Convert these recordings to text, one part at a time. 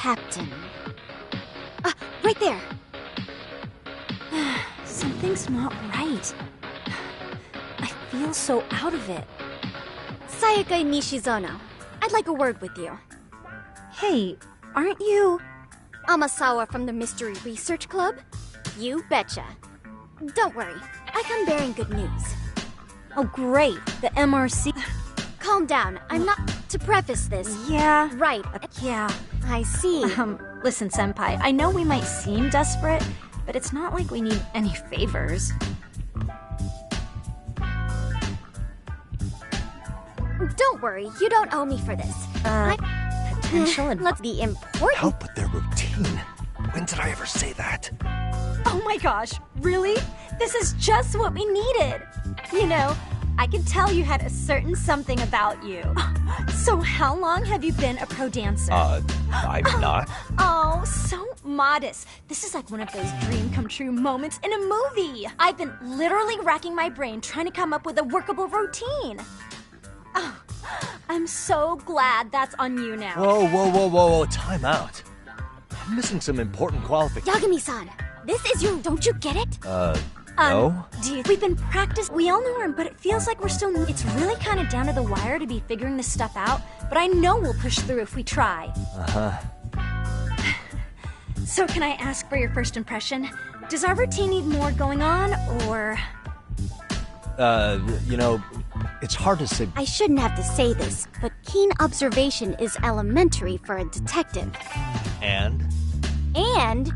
captain. Right there. Something's not right. I feel so out of it. Sayaka Nishizono, I'd like a word with you. Hey, aren't you... Amasawa from the Mystery Research Club? You betcha. Don't worry, I come bearing good news. Oh great, the MRC... Calm down, I'm not... To preface this... Yeah... Right. Yeah. I see. Listen, Senpai, I know we might seem desperate, but it's not like we need any favors. Don't worry, you don't owe me for this. Potential and let's be important. Help with their routine. When did I ever say that? Oh my gosh, really? This is just what we needed. You know, I could tell you had a certain something about you. So how long have you been a pro dancer? I'm not. Oh, so modest. This is like one of those dream come true moments in a movie. I've been literally racking my brain trying to come up with a workable routine. Oh, I'm so glad that's on you now. Whoa, time out. I'm missing some important qualifications. Yagami-san, this is your... Don't you get it? No? We've been practicing. We all know her, but it feels like we're still... It's really kind of down to the wire to be figuring this stuff out, but I know we'll push through if we try. So can I ask for your first impression? Does our routine need more going on, or... You know, it's hard to say... I shouldn't have to say this, but keen observation is elementary for a detective. And? And...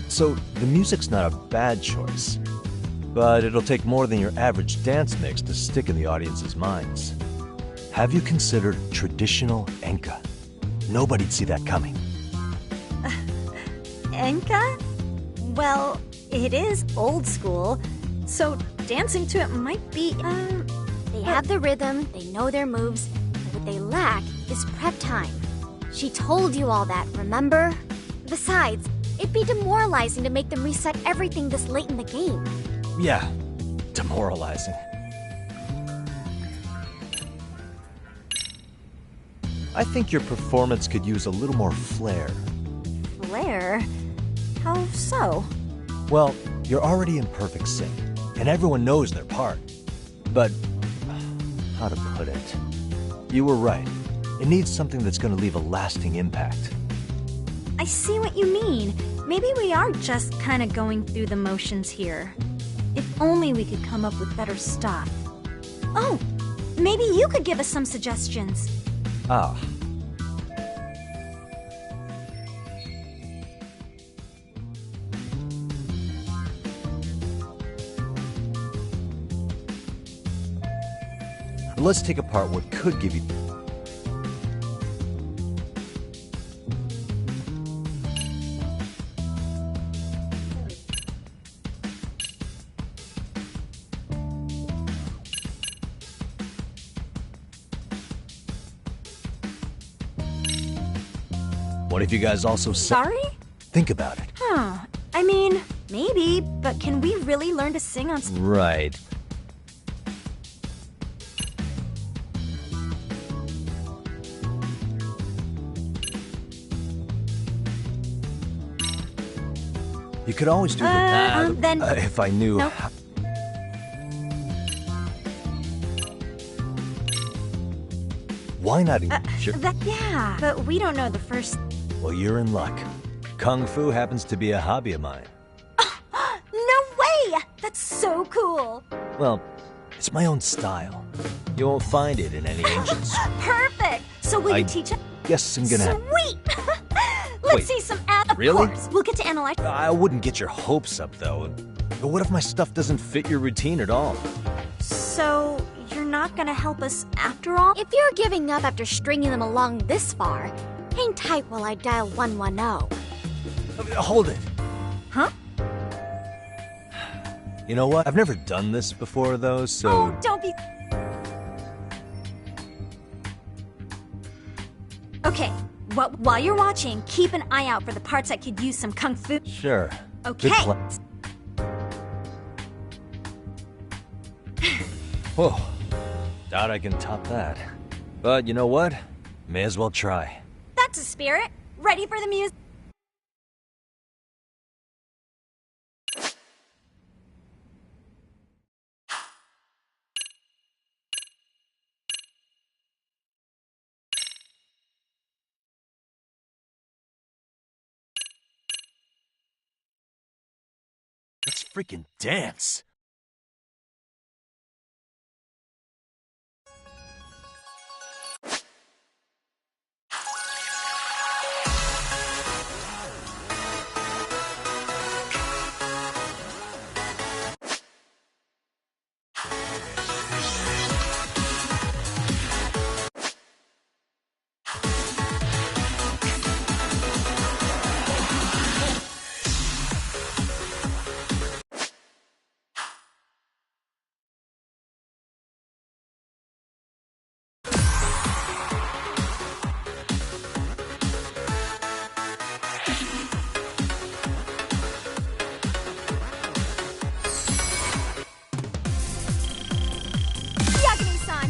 So, the music's not a bad choice. But it'll take more than your average dance mix to stick in the audience's minds. Have you considered traditional enka? Nobody'd see that coming. Enka? Well, it is old school, so dancing to it might be, They have the rhythm, they know their moves, but what they lack is prep time. She told you all that, remember? Besides, it'd be demoralizing to make them reset everything this late in the game. Yeah, demoralizing. I think your performance could use a little more flair. Flair? How so? Well, you're already in perfect sync, and everyone knows their part. But, how to put it? You were right. It needs something that's gonna leave a lasting impact. I see what you mean. Maybe we are just kind of going through the motions here. If only we could come up with better stuff. Oh, maybe you could give us some suggestions. Ah. Let's take apart what could give you... What if you guys also Sorry? Think about it. Huh. I mean, maybe, but can we really learn to sing on... Right. You could always do then... if I knew... Nope. Why not? Sure. Yeah, but we don't know the first... Well, you're in luck. Kung Fu happens to be a hobby of mine. No way! That's so cool! Well, it's my own style. You won't find it in any ancient... Perfect! So will you teach us? Guess I'm gonna... Sweet! Let's Wait, see some Of really? course. We'll get to analyze... I wouldn't get your hopes up, though. But what if my stuff doesn't fit your routine at all? So... you're not gonna help us after all? If you're giving up after stringing them along this far, hang tight while I dial 110. Hold it. Huh? You know what? I've never done this before, though, so... Oh, don't be... Okay, while you're watching, keep an eye out for the parts that could use some kung fu. Sure. Okay. Whoa. Doubt I can top that. But you know what? May as well try. That's a spirit. Ready for the music? Let's freaking dance.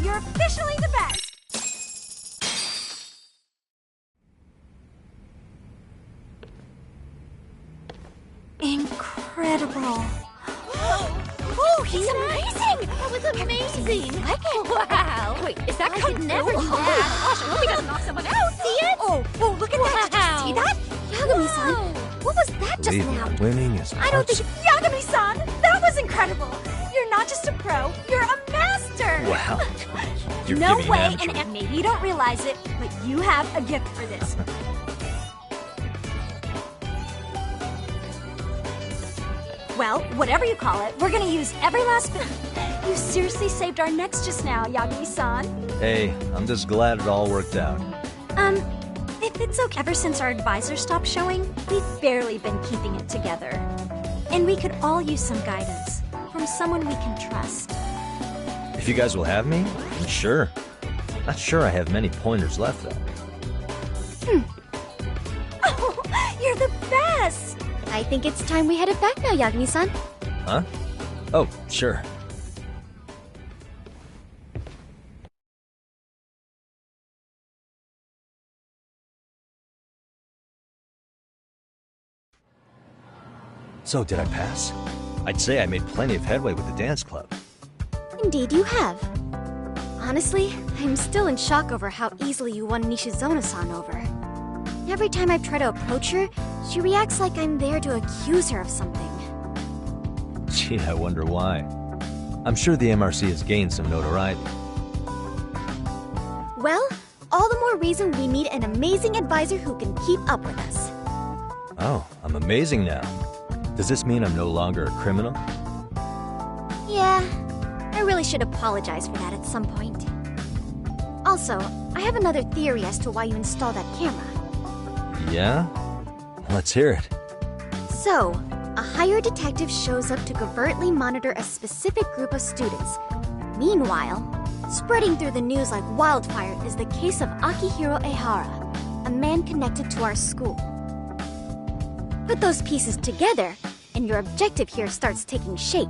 You're officially the best! Incredible. Oh, he's amazing! That was amazing! Wow! Wait, is that kung fu? Never do that! Gosh, I hope he doesn't knock someone out! See it? Oh, look at that! Did you see that? Yagami-san, what was that just now? Winning is I don't think... Yagami-san, that was incredible! You're not just a pro, you're a master! Wow. You're no giving way, an amateur. and maybe you don't realize it, but you have a gift for this. Well, whatever you call it, we're gonna use every last bit. You seriously saved our necks just now, Yagami-san. Hey, I'm just glad it all worked out. If it's okay. Ever since our advisor stopped showing, we've barely been keeping it together. And we could all use some guidance from someone we can trust. If you guys will have me, then sure. Not sure I have many pointers left, though. Oh, you're the best! I think it's time we headed back now, Yagami-san. Huh? Oh, sure. So, did I pass? I'd say I made plenty of headway with the dance club. Indeed you have. Honestly, I'm still in shock over how easily you won Nishizono-san over. Every time I try to approach her, she reacts like I'm there to accuse her of something. Gee, I wonder why. I'm sure the MRC has gained some notoriety. Well, all the more reason we need an amazing advisor who can keep up with us. Oh, I'm amazing now. Does this mean I'm no longer a criminal? Yeah, I really should apologize for that at some point. Also, I have another theory as to why you installed that camera. Yeah? Let's hear it. So, a hired detective shows up to covertly monitor a specific group of students. Meanwhile, spreading through the news like wildfire is the case of Akihiro Ehara, a man connected to our school. Put those pieces together, and your objective here starts taking shape.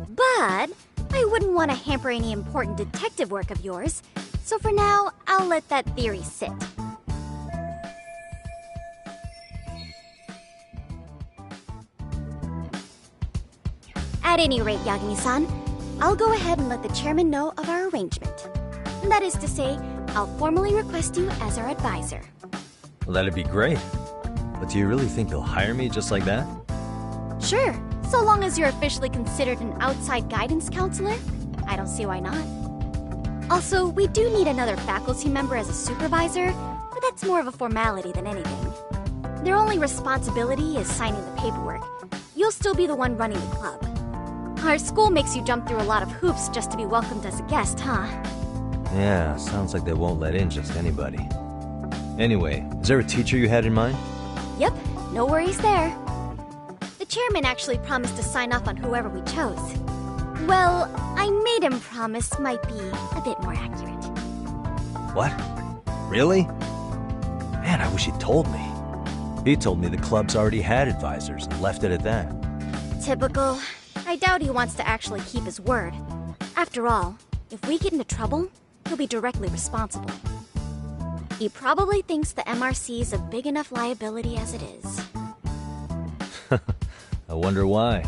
But I wouldn't want to hamper any important detective work of yours, so for now, I'll let that theory sit. At any rate, Yagami-san, I'll go ahead and let the chairman know of our arrangement. That is to say, I'll formally request you as our advisor. Well, that'd be great. But do you really think they'll hire me just like that? Sure, so long as you're officially considered an outside guidance counselor, I don't see why not. Also, we do need another faculty member as a supervisor, but that's more of a formality than anything. Their only responsibility is signing the paperwork. You'll still be the one running the club. Our school makes you jump through a lot of hoops just to be welcomed as a guest, huh? Yeah, sounds like they won't let in just anybody. Anyway, is there a teacher you had in mind? Yep, no worries there. The chairman actually promised to sign off on whoever we chose. Well, I made him promise might be a bit more accurate. What? Really? Man, I wish he'd told me. He told me the club's already had advisors and left it at that. Typical. I doubt he wants to actually keep his word. After all, if we get into trouble, he'll be directly responsible. He probably thinks the MRC is a big enough liability as it is. I wonder why.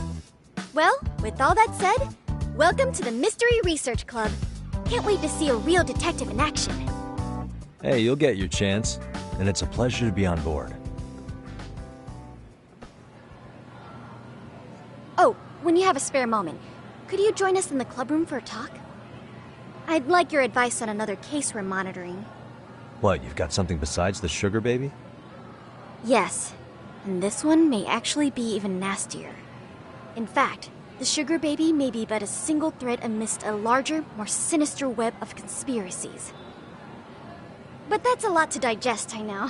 Well, with all that said, welcome to the Mystery Research Club. Can't wait to see a real detective in action. Hey, you'll get your chance, and it's a pleasure to be on board. Oh, when you have a spare moment, could you join us in the clubroom for a talk? I'd like your advice on another case we're monitoring. What, you've got something besides the sugar baby? Yes, and this one may actually be even nastier. In fact, the sugar baby may be but a single thread amidst a larger, more sinister web of conspiracies. But that's a lot to digest, I know.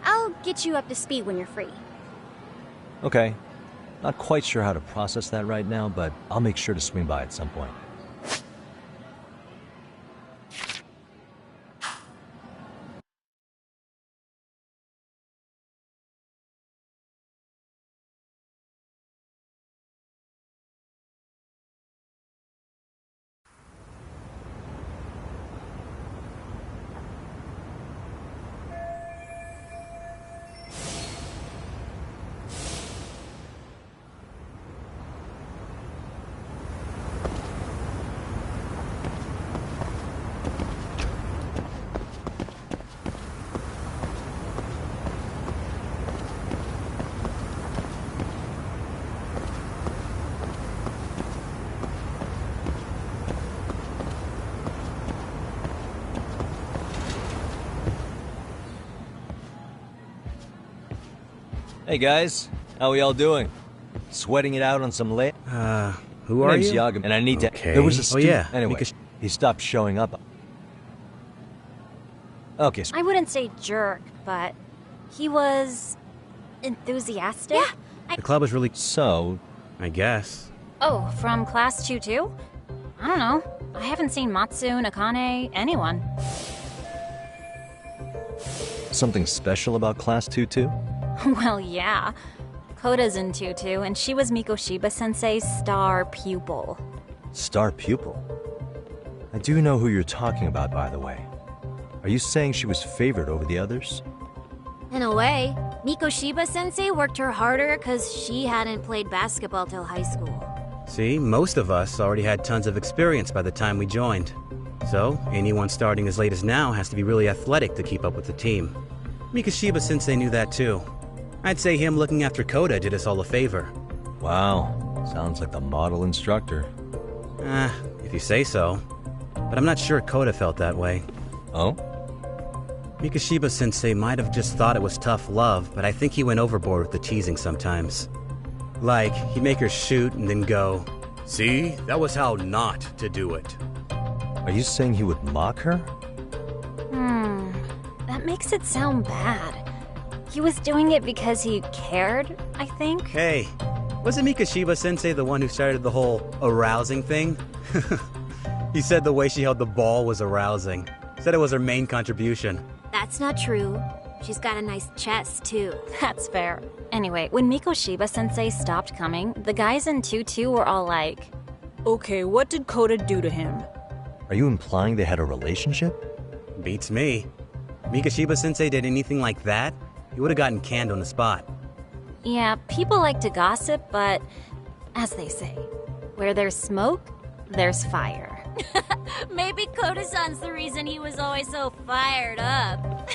I'll get you up to speed when you're free. Okay. Not quite sure how to process that right now, but I'll make sure to swing by at some point. Hey guys, how we all doing? Sweating it out on some late? Who are name's you? Yagam, and I need to... Okay. There was a Oh, student... yeah. Anyway, he stopped showing up. Okay, so... I wouldn't say jerk, but he was enthusiastic. Yeah. The club was really... So... I guess. Oh, from class 2 too? I don't know. I haven't seen Matsu, Nakane, anyone. Something special about Class 2 too? Well, yeah. Koda's in Tutu, and she was Mikoshiba-sensei's star pupil. Star pupil? I do know who you're talking about, by the way. Are you saying she was favored over the others? In a way, Mikoshiba-sensei worked her harder because she hadn't played basketball till high school. See, most of us already had tons of experience by the time we joined. So, anyone starting as late as now has to be really athletic to keep up with the team. Mikoshiba-sensei knew that too. I'd say him looking after Koda did us all a favor. Wow, sounds like the model instructor. If you say so. But I'm not sure Koda felt that way. Oh? Mikoshiba-sensei might have just thought it was tough love, but I think he went overboard with the teasing sometimes. Like, he'd make her shoot and then go, "See, that was how not to do it." Are you saying he would mock her? That makes it sound bad. He was doing it because he cared, I think. Hey, wasn't Mikoshiba-sensei the one who started the whole arousing thing? He said the way she held the ball was arousing. Said it was her main contribution. That's not true. She's got a nice chest, too. That's fair. Anyway, when Mikoshiba-sensei stopped coming, the guys in Tutu were all like, "Okay, what did Koda do to him?" Are you implying they had a relationship? Beats me. Mikoshiba-sensei did anything like that, he would have gotten canned on the spot. Yeah, people like to gossip, but as they say, where there's smoke, there's fire. Maybe Koda-san's the reason he was always so fired up.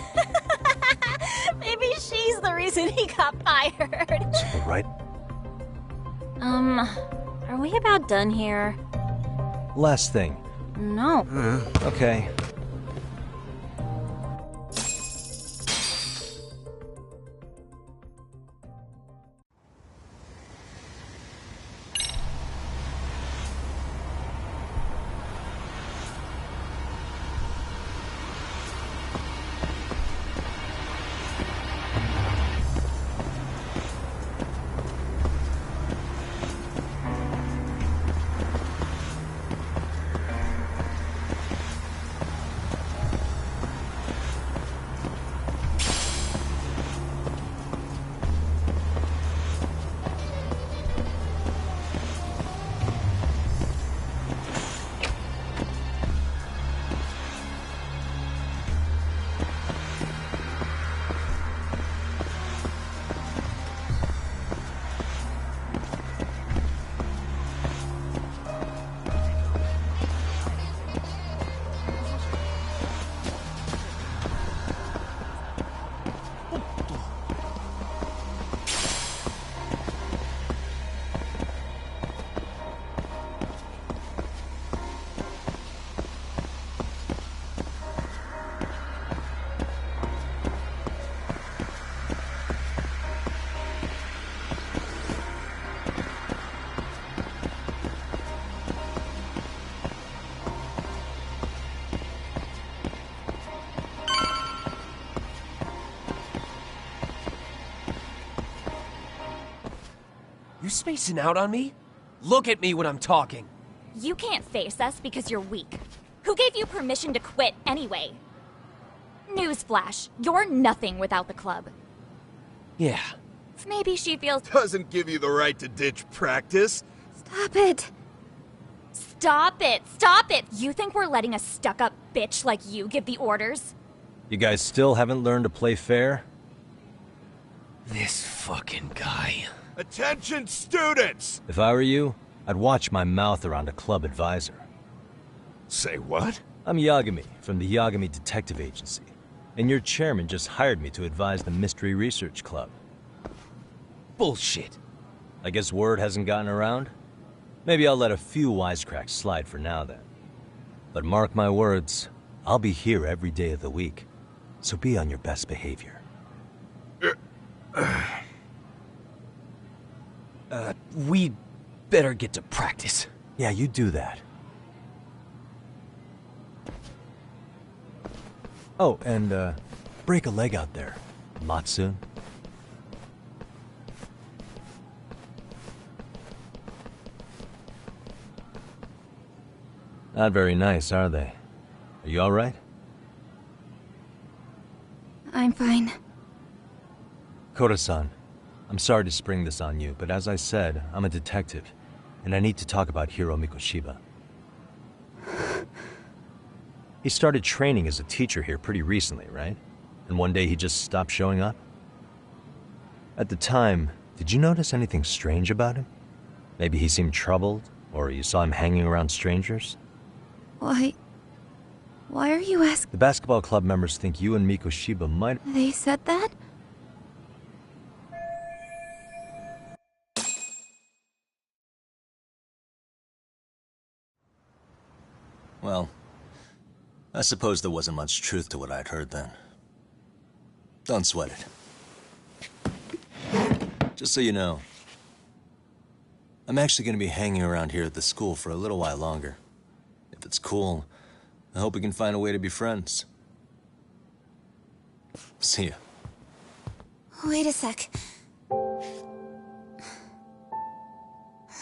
Maybe she's the reason he got fired. So, right? Are we about done here? Last thing. No. Okay. spacing out on me? Look at me when I'm talking. You can't face us because you're weak. Who gave you permission to quit anyway? Newsflash, you're nothing without the club. Yeah. Maybe she feels... Doesn't give you the right to ditch practice. Stop it. Stop it! Stop it! You think we're letting a stuck-up bitch like you give the orders? You guys still haven't learned to play fair? This fucking guy. Attention, students! If I were you, I'd watch my mouth around a club advisor. Say what? I'm Yagami from the Yagami Detective Agency, and your chairman just hired me to advise the Mystery Research Club. Bullshit. I guess word hasn't gotten around? Maybe I'll let a few wisecracks slide for now then. But mark my words, I'll be here every day of the week, so be on your best behavior. We better get to practice. Yeah, you do that. Oh, and, break a leg out there, Matsu. Not very nice, are they? Are you all right? I'm fine. Koda-san, I'm sorry to spring this on you, but as I said, I'm a detective, and I need to talk about Hiro Mikoshiba. He started training as a teacher here pretty recently, right? And one day he just stopped showing up? At the time, did you notice anything strange about him? Maybe he seemed troubled, or you saw him hanging around strangers? Why are you asking? The basketball club members think you and Mikoshiba might... They said that? Well, I suppose there wasn't much truth to what I'd heard then. Don't sweat it. Just so you know, I'm actually going to be hanging around here at the school for a little while longer. If it's cool, I hope we can find a way to be friends. See ya. Wait a sec.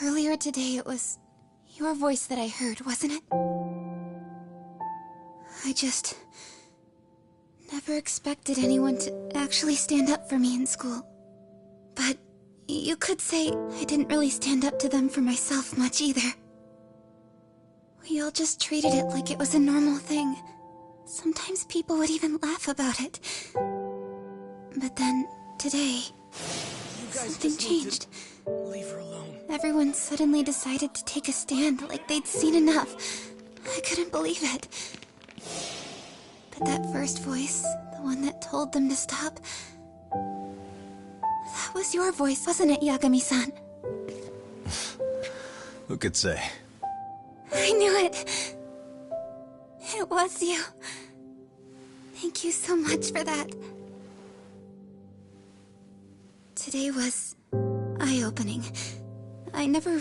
Earlier today, it was your voice that I heard, wasn't it? I just never expected anyone to actually stand up for me in school. But you could say I didn't really stand up to them for myself much either. We all just treated it like it was a normal thing. Sometimes people would even laugh about it. But then, today, something changed. Leave her alone. Everyone suddenly decided to take a stand like they'd seen enough. I couldn't believe it. But that first voice, the one that told them to stop, that was your voice, wasn't it, Yagami-san? Who could say? I knew it. It was you. Thank you so much for that. Today was eye-opening. I never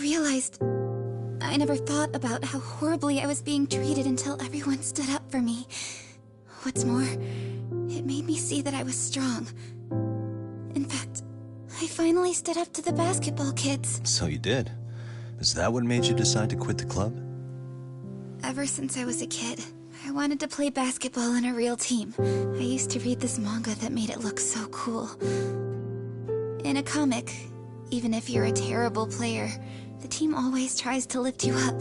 thought about how horribly I was being treated until everyone stood up for me. What's more, it made me see that I was strong. In fact, I finally stood up to the basketball kids. So you did. Is that what made you decide to quit the club? Ever since I was a kid, I wanted to play basketball in a real team. I used to read this manga that made it look so cool. In a comic, even if you're a terrible player, the team always tries to lift you up.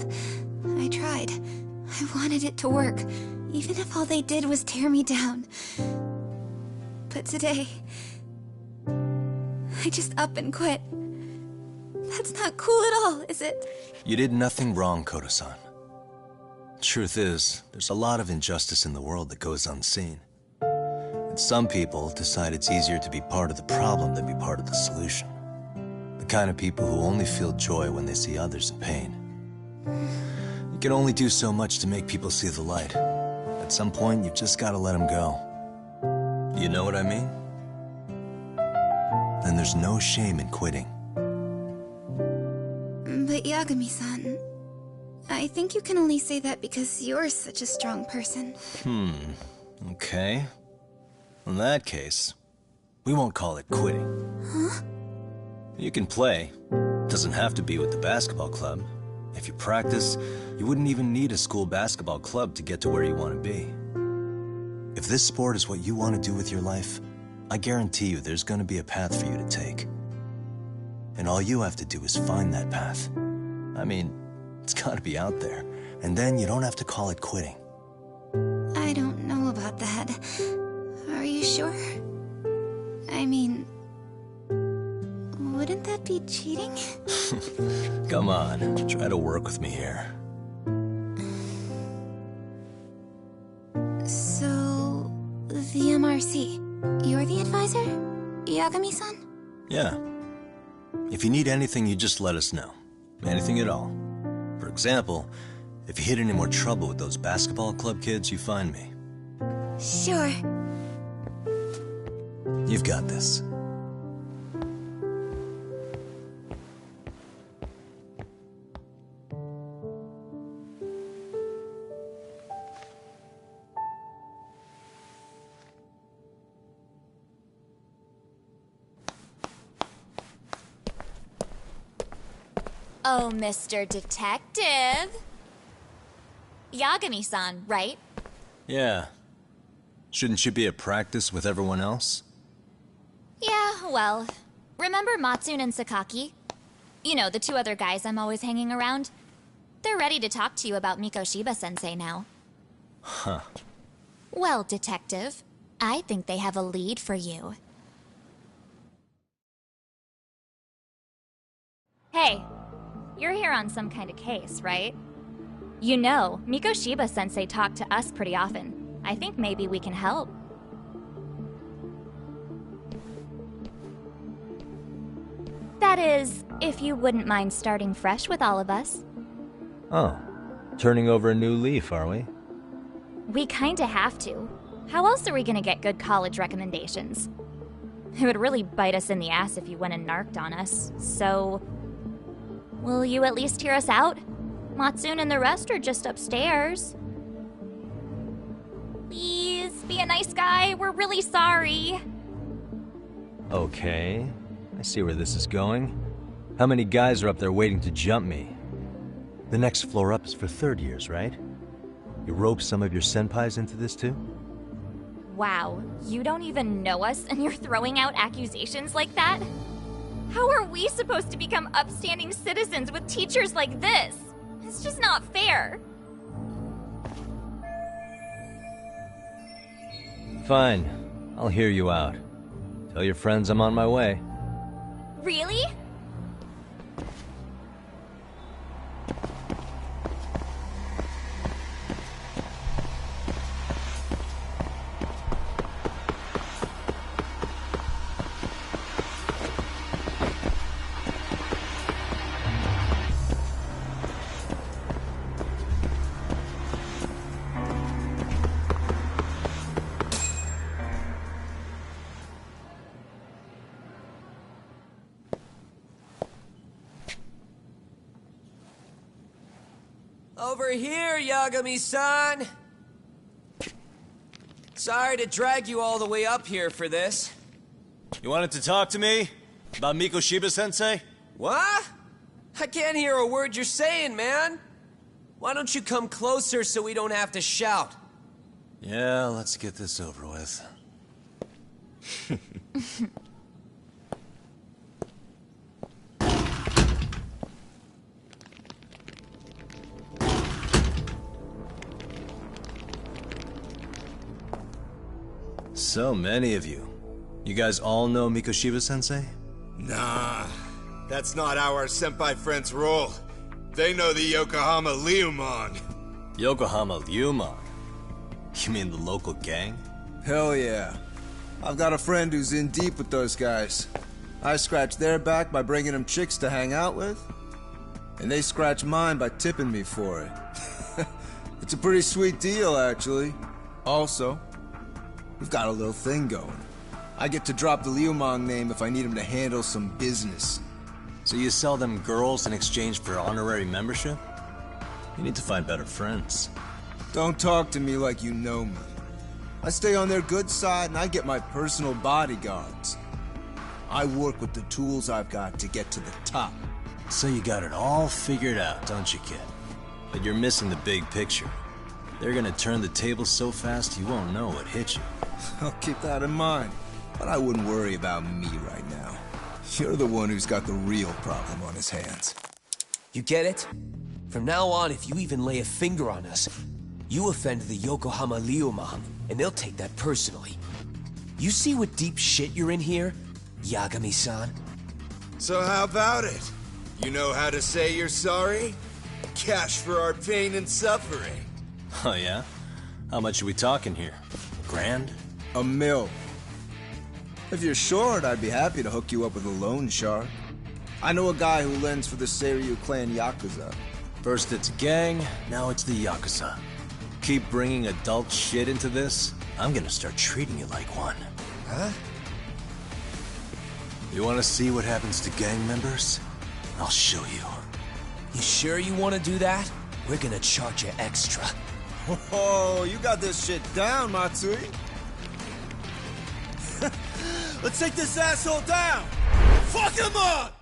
I tried. I wanted it to work, even if all they did was tear me down. But today, I just up and quit. That's not cool at all, is it? You did nothing wrong, Koda-san. Truth is, there's a lot of injustice in the world that goes unseen. And some people decide it's easier to be part of the problem than be part of the solution. The kind of people who only feel joy when they see others in pain. You can only do so much to make people see the light. At some point, you've just got to let them go. You know what I mean? Then there's no shame in quitting. But Yagami-san, I think you can only say that because you're such a strong person. Okay. In that case, we won't call it quitting. Huh? You can play. Doesn't have to be with the basketball club. If you practice, you wouldn't even need a school basketball club to get to where you want to be. If this sport is what you want to do with your life, I guarantee you there's going to be a path for you to take. And all you have to do is find that path. I mean, it's got to be out there. And then you don't have to call it quitting. I don't know about that. Are you sure? I mean, wouldn't that be cheating? Come on, try to work with me here. So, the MRC, you're the advisor? Yagami-san? Yeah. If you need anything, you just let us know. Anything at all. For example, if you hit any more trouble with those basketball club kids, you find me. Sure. You've got this. Oh, Mr. Detective. Yagami-san, right? Yeah. Shouldn't you be at practice with everyone else? Yeah, well, remember Matsune and Sakaki? You know, the two other guys I'm always hanging around? They're ready to talk to you about Mikoshiba-sensei now. Huh. Well, Detective, I think they have a lead for you. Hey, you're here on some kind of case, right? You know, Mikoshiba-sensei talked to us pretty often. I think maybe we can help. That is, if you wouldn't mind starting fresh with all of us. Oh, turning over a new leaf, are we? We kinda have to. How else are we gonna get good college recommendations? It would really bite us in the ass if you went and narked on us, so... Will you at least hear us out? Matsune and the rest are just upstairs. Please, be a nice guy. We're really sorry. Okay, I see where this is going. How many guys are up there waiting to jump me? The next floor up is for third years, right? You rope some of your senpais into this too? Wow, you don't even know us and you're throwing out accusations like that? How are we supposed to become upstanding citizens with teachers like this? It's just not fair. Fine, I'll hear you out. Tell your friends I'm on my way. Really? Over here, Yagami-san! Sorry to drag you all the way up here for this. You wanted to talk to me? About Mikoshiba-sensei? What? I can't hear a word you're saying, man! Why don't you come closer so we don't have to shout? Yeah, let's get this over with. So many of you. You guys all know Mikoshiba-sensei? Nah, that's not how our senpai friends roll. They know the Yokohama Ryumon. Yokohama Ryumon? You mean the local gang? Hell yeah. I've got a friend who's in deep with those guys. I scratch their back by bringing them chicks to hang out with, and they scratch mine by tipping me for it. It's a pretty sweet deal, actually. Also, we've got a little thing going. I get to drop the Ryumon name if I need him to handle some business. So you sell them girls in exchange for honorary membership? You need to find better friends. Don't talk to me like you know me. I stay on their good side and I get my personal bodyguards. I work with the tools I've got to get to the top. So you got it all figured out, don't you, kid? But you're missing the big picture. They're gonna turn the tables so fast you won't know what hit you. I'll keep that in mind. But I wouldn't worry about me right now. You're the one who's got the real problem on his hands. You get it? From now on, if you even lay a finger on us, you offend the Yokohama Leomam, and they'll take that personally. You see what deep shit you're in here, Yagami-san? So how about it? You know how to say you're sorry? Cash for our pain and suffering. Oh yeah? How much are we talking here? Grand? $1 million. If you're short, I'd be happy to hook you up with a loan shark. I know a guy who lends for the Seiryu clan Yakuza. First it's a gang, now it's the Yakuza. Keep bringing adult shit into this, I'm gonna start treating you like one. Huh? You wanna see what happens to gang members? I'll show you. You sure you want to do that? We're gonna charge you extra. Oh, you got this shit down, Matsui. Let's take this asshole down! Fuck him up!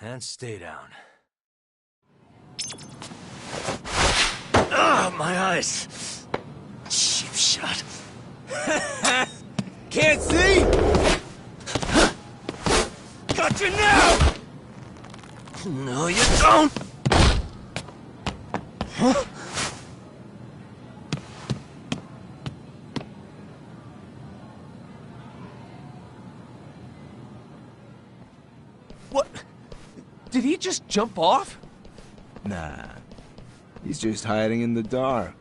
And stay down. Ah, my eyes! Cheap shot. Can't see? Got you now! No, you don't! Huh? What? Did he just jump off? Nah. He's just hiding in the dark.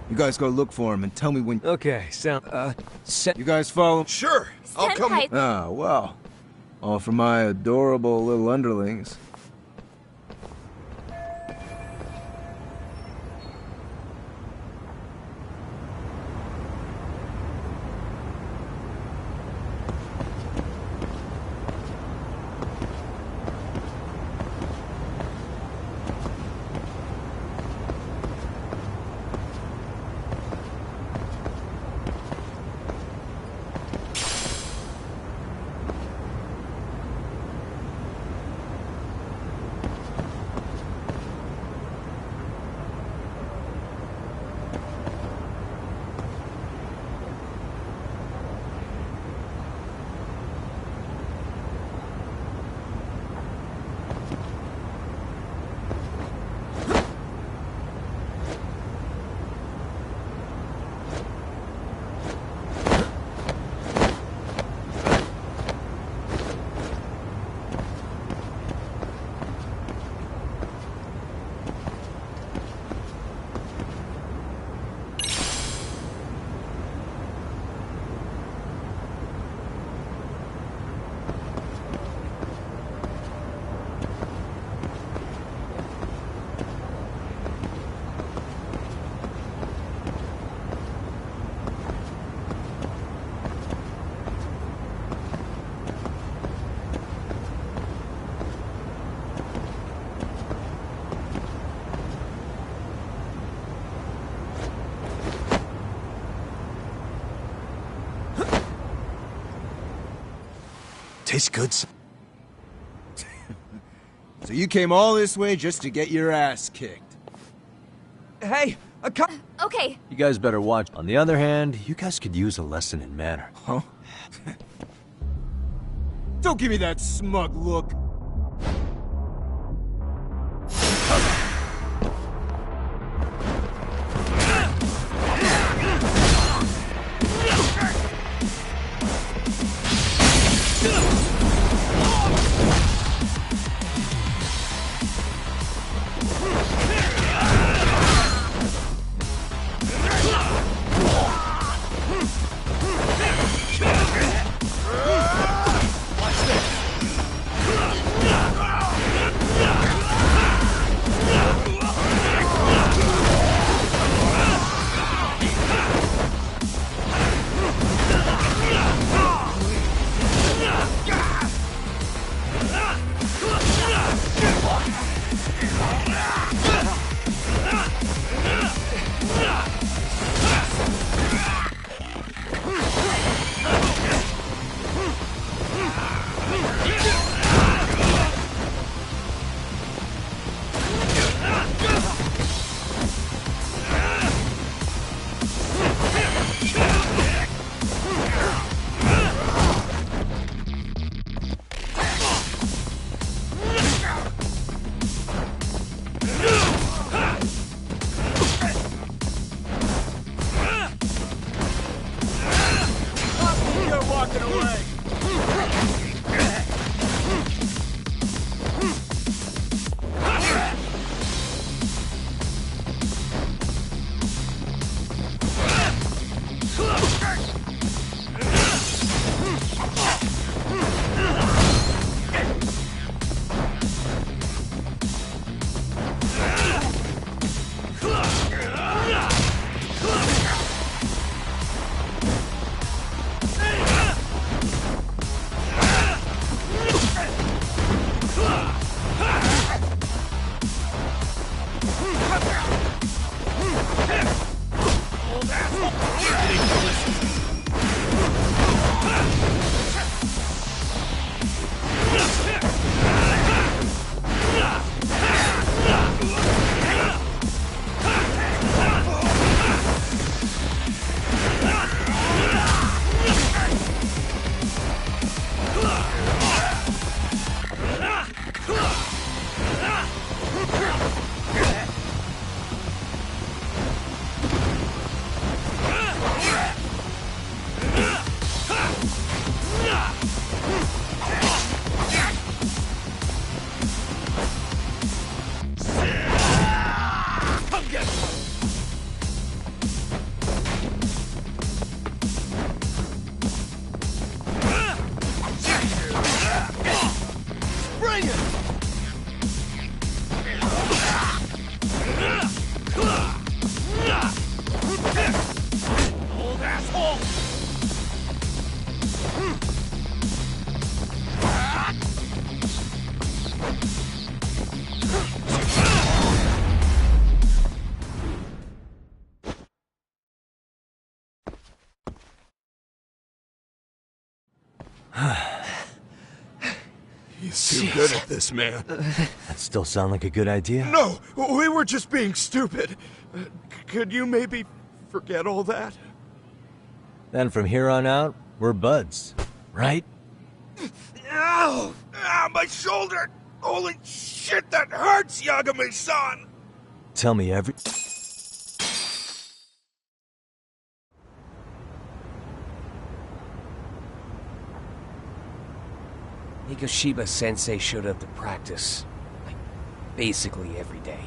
You guys go look for him and tell me when... Okay, sound... You guys follow? Sure, I'll come... Senpai. Ah, well. All for my adorable little underlings. Tastes good. So you came all this way just to get your ass kicked. Hey, Okay. You guys better watch. On the other hand, you guys could use a lesson in manner. Huh? Don't give me that smug look. He's too good at this, man. That still sound like a good idea? No, we were just being stupid. Could you maybe forget all that? Then from here on out, we're buds, right? Ow! Ow, my shoulder! Holy shit, that hurts, Yagami-san! Tell me every... Mikoshiba-sensei showed up to practice, like, basically every day.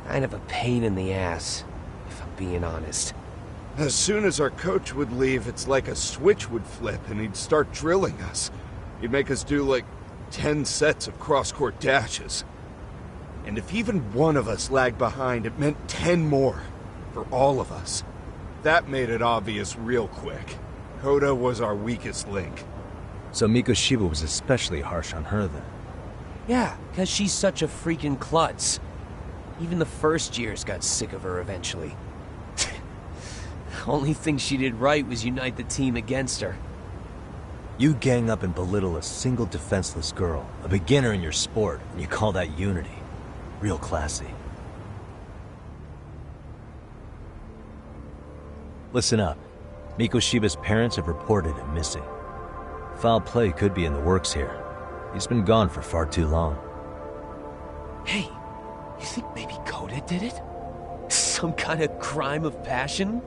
Kind of a pain in the ass, if I'm being honest. As soon as our coach would leave, it's like a switch would flip and he'd start drilling us. He'd make us do like 10 sets of cross-court dashes. And if even one of us lagged behind, it meant 10 more. For all of us. That made it obvious real quick. Hoda was our weakest link. So Mikoshiba was especially harsh on her then? Yeah, because she's such a freaking klutz. Even the first years got sick of her eventually. Only thing she did right was unite the team against her. You gang up and belittle a single defenseless girl, a beginner in your sport, and you call that unity. Real classy. Listen up. Mikoshiba's parents have reported him missing. Foul play could be in the works here. He's been gone for far too long. Hey, you think maybe Koda did it? Some kind of crime of passion?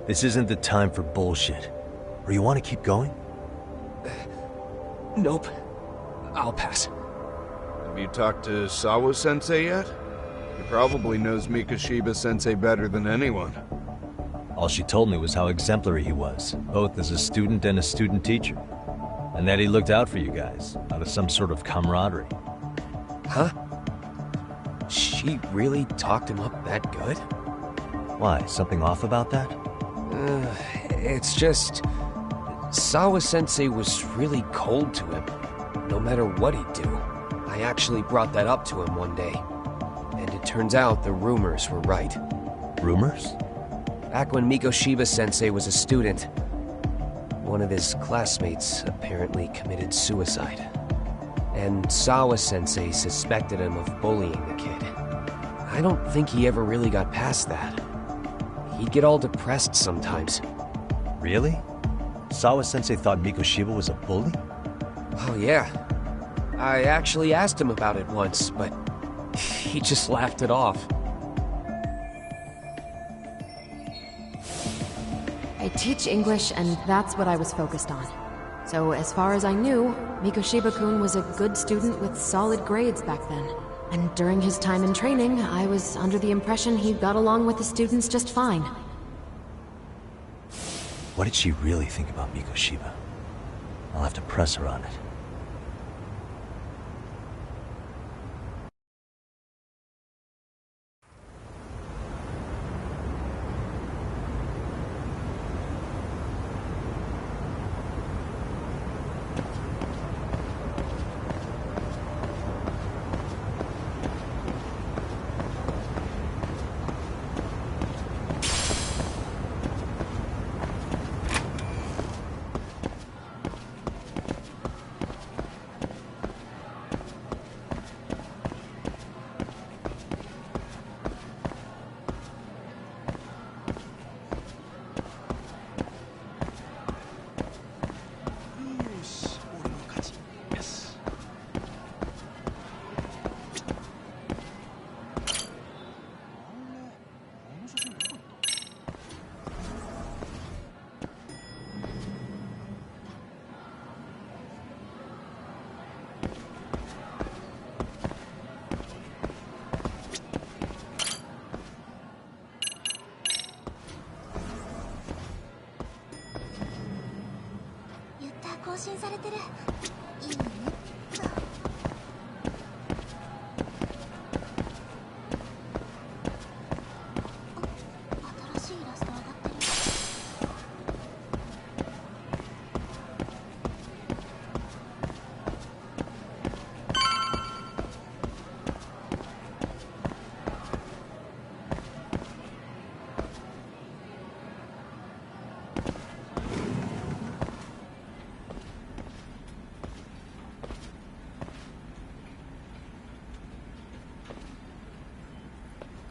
This isn't the time for bullshit. Or you want to keep going? Nope. I'll pass. Have you talked to Sawa-sensei yet? He probably knows Mikoshiba-sensei better than anyone. All she told me was how exemplary he was, both as a student and a student teacher. And that he looked out for you guys, out of some sort of camaraderie. Huh? She really talked him up that good? Why, something off about that? It's just... Sawa-sensei was really cold to him, no matter what he'd do. I actually brought that up to him one day. And it turns out the rumors were right. Rumors? Back when Mikoshiba-sensei was a student, one of his classmates apparently committed suicide. And Sawa-sensei suspected him of bullying the kid. I don't think he ever really got past that. He'd get all depressed sometimes. Really? Sawa-sensei thought Mikoshiba was a bully? Oh yeah. I actually asked him about it once, but he just laughed it off. I teach English, and that's what I was focused on. So as far as I knew, Mikoshiba-kun was a good student with solid grades back then. And during his time in training, I was under the impression he got along with the students just fine. What did she really think about Mikoshiba? I'll have to press her on it.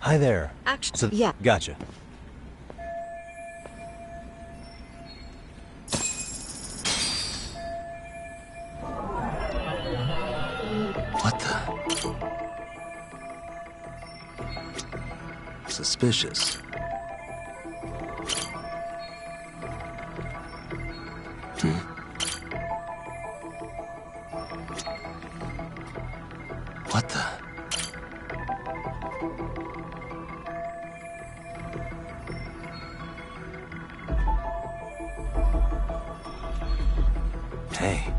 Hi there. Actually, yeah. Gotcha. What the? Suspicious. What the? Hey.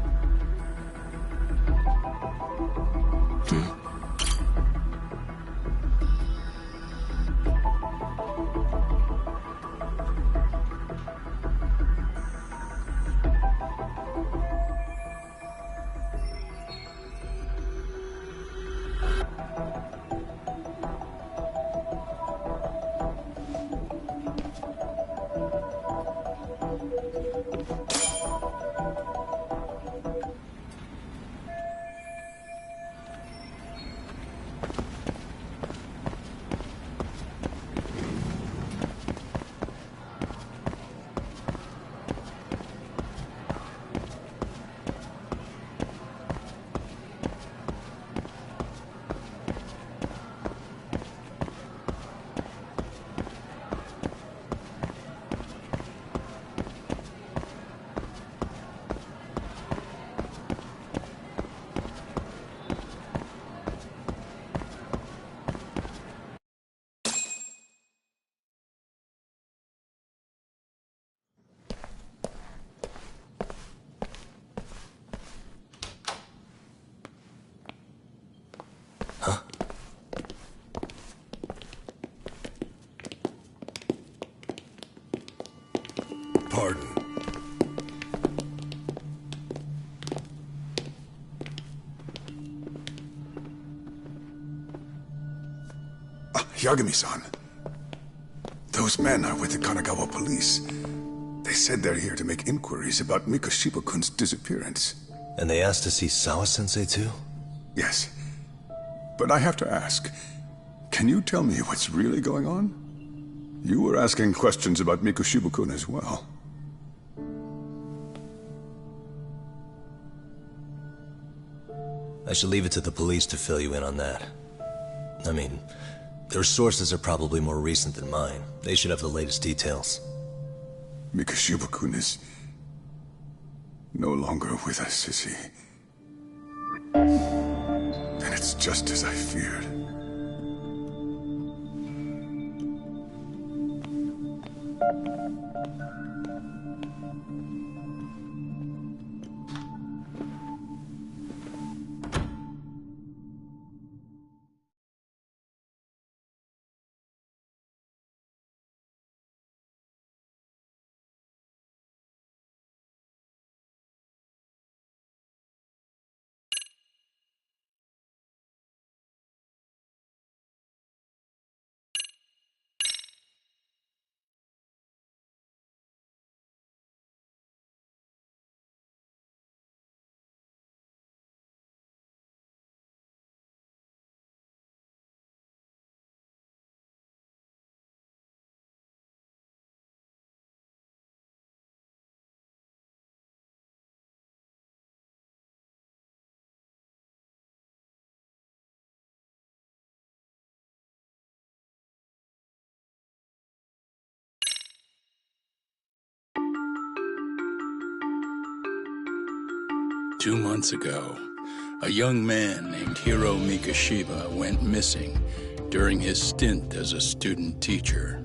Yagami-san. Those men are with the Kanagawa police. They said they're here to make inquiries about Mikoshiba-kun's disappearance. And they asked to see Sawa-sensei too? Yes. But I have to ask, can you tell me what's really going on? You were asking questions about Mikoshiba-kun as well. I should leave it to the police to fill you in on that. I mean, their sources are probably more recent than mine. They should have the latest details. Mikoshiba-kun is no longer with us, is he? Then it's just as I feared. Two months ago, a young man named Hiro Mikoshiba went missing during his stint as a student teacher.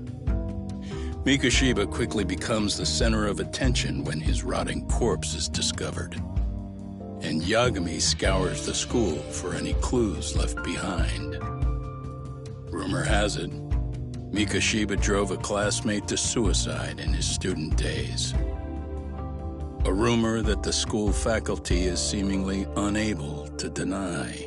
Mikoshiba quickly becomes the center of attention when his rotting corpse is discovered, and Yagami scours the school for any clues left behind. Rumor has it, Mikoshiba drove a classmate to suicide in his student days. A rumor that the school faculty is seemingly unable to deny.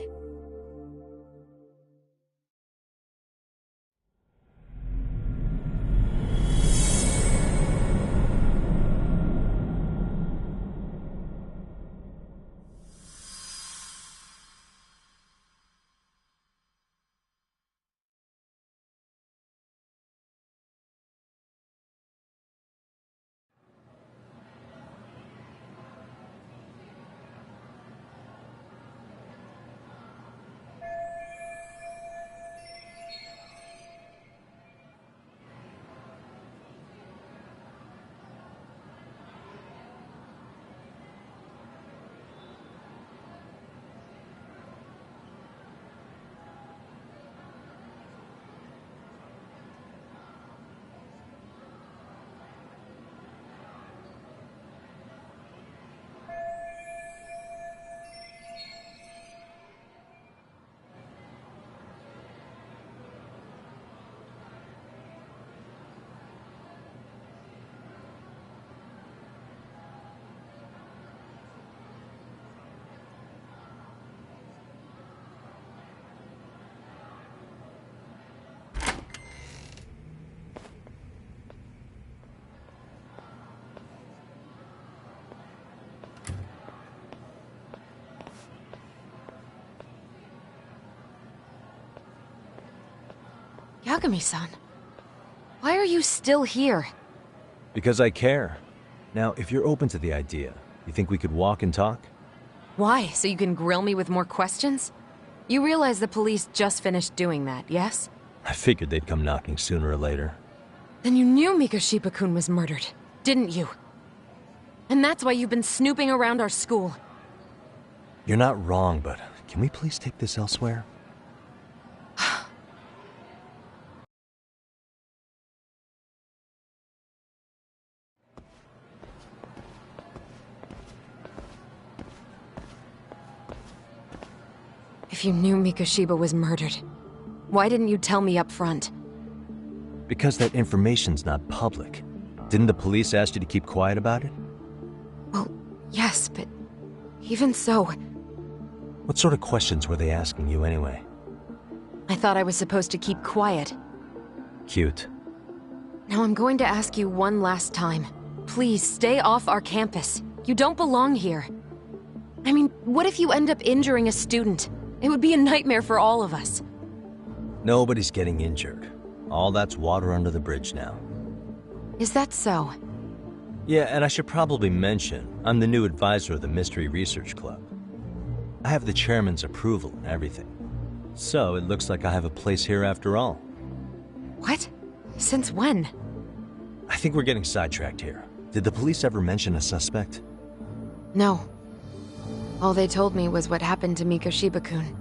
Yagami-san, why are you still here? Because I care. Now, if you're open to the idea, you think we could walk and talk? Why? So you can grill me with more questions? You realize the police just finished doing that, yes? I figured they'd come knocking sooner or later. Then you knew Mikoshiba-kun was murdered, didn't you? And that's why you've been snooping around our school. You're not wrong, but can we please take this elsewhere? If you knew Mikoshiba was murdered, why didn't you tell me up front? Because that information's not public. Didn't the police ask you to keep quiet about it? Well, yes, but even so... What sort of questions were they asking you anyway? I thought I was supposed to keep quiet. Cute. Now I'm going to ask you one last time. Please stay off our campus. You don't belong here. I mean, what if you end up injuring a student? It would be a nightmare for all of us. Nobody's getting injured. All that's water under the bridge now. Is that so? Yeah, and I should probably mention, I'm the new advisor of the Mystery Research Club. I have the chairman's approval and everything. So it looks like I have a place here after all. What? Since when? I think we're getting sidetracked here. Did the police ever mention a suspect? No. All they told me was what happened to Mikoshiba-kun.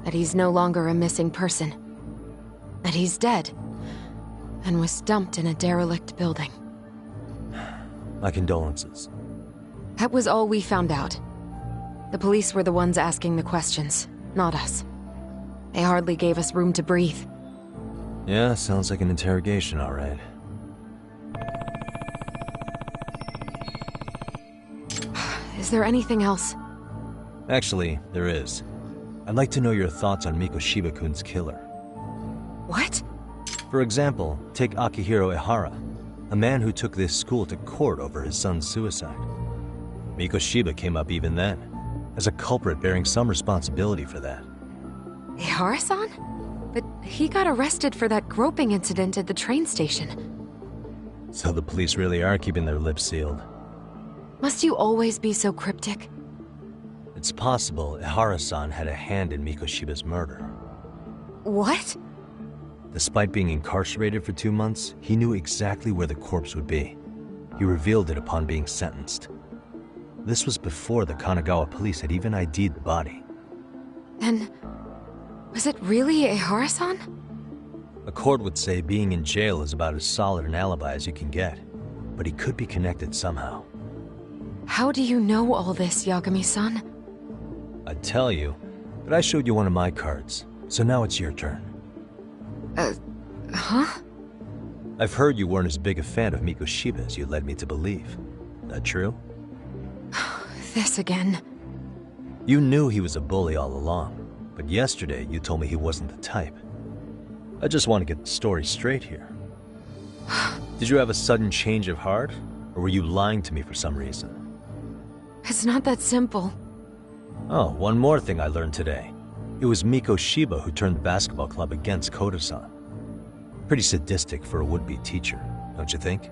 That he's no longer a missing person. That he's dead. And was dumped in a derelict building. My condolences. That was all we found out. The police were the ones asking the questions, not us. They hardly gave us room to breathe. Yeah, sounds like an interrogation, all right. Is there anything else? Actually, there is. I'd like to know your thoughts on Mikoshiba-kun's killer. What? For example, take Akihiro Ihara, a man who took this school to court over his son's suicide. Mikoshiba came up even then, as a culprit bearing some responsibility for that. Ihara-san? But he got arrested for that groping incident at the train station. So the police really are keeping their lips sealed. Must you always be so cryptic? It's possible Ihara-san had a hand in Mikoshiba's murder. What? Despite being incarcerated for 2 months, he knew exactly where the corpse would be. He revealed it upon being sentenced. This was before the Kanagawa police had even ID'd the body. Then, was it really Ihara-san? A court would say being in jail is about as solid an alibi as you can get, but he could be connected somehow. How do you know all this, Yagami-san? I'd tell you, but I showed you one of my cards, so now it's your turn. Huh? I've heard you weren't as big a fan of Mikoshiba as you led me to believe. That true? This again. You knew he was a bully all along, but yesterday you told me he wasn't the type. I just want to get the story straight here. Did you have a sudden change of heart, or were you lying to me for some reason? It's not that simple. Oh, one more thing I learned today. It was Mikoshiba who turned the basketball club against Koto-san. Pretty sadistic for a would-be teacher, don't you think?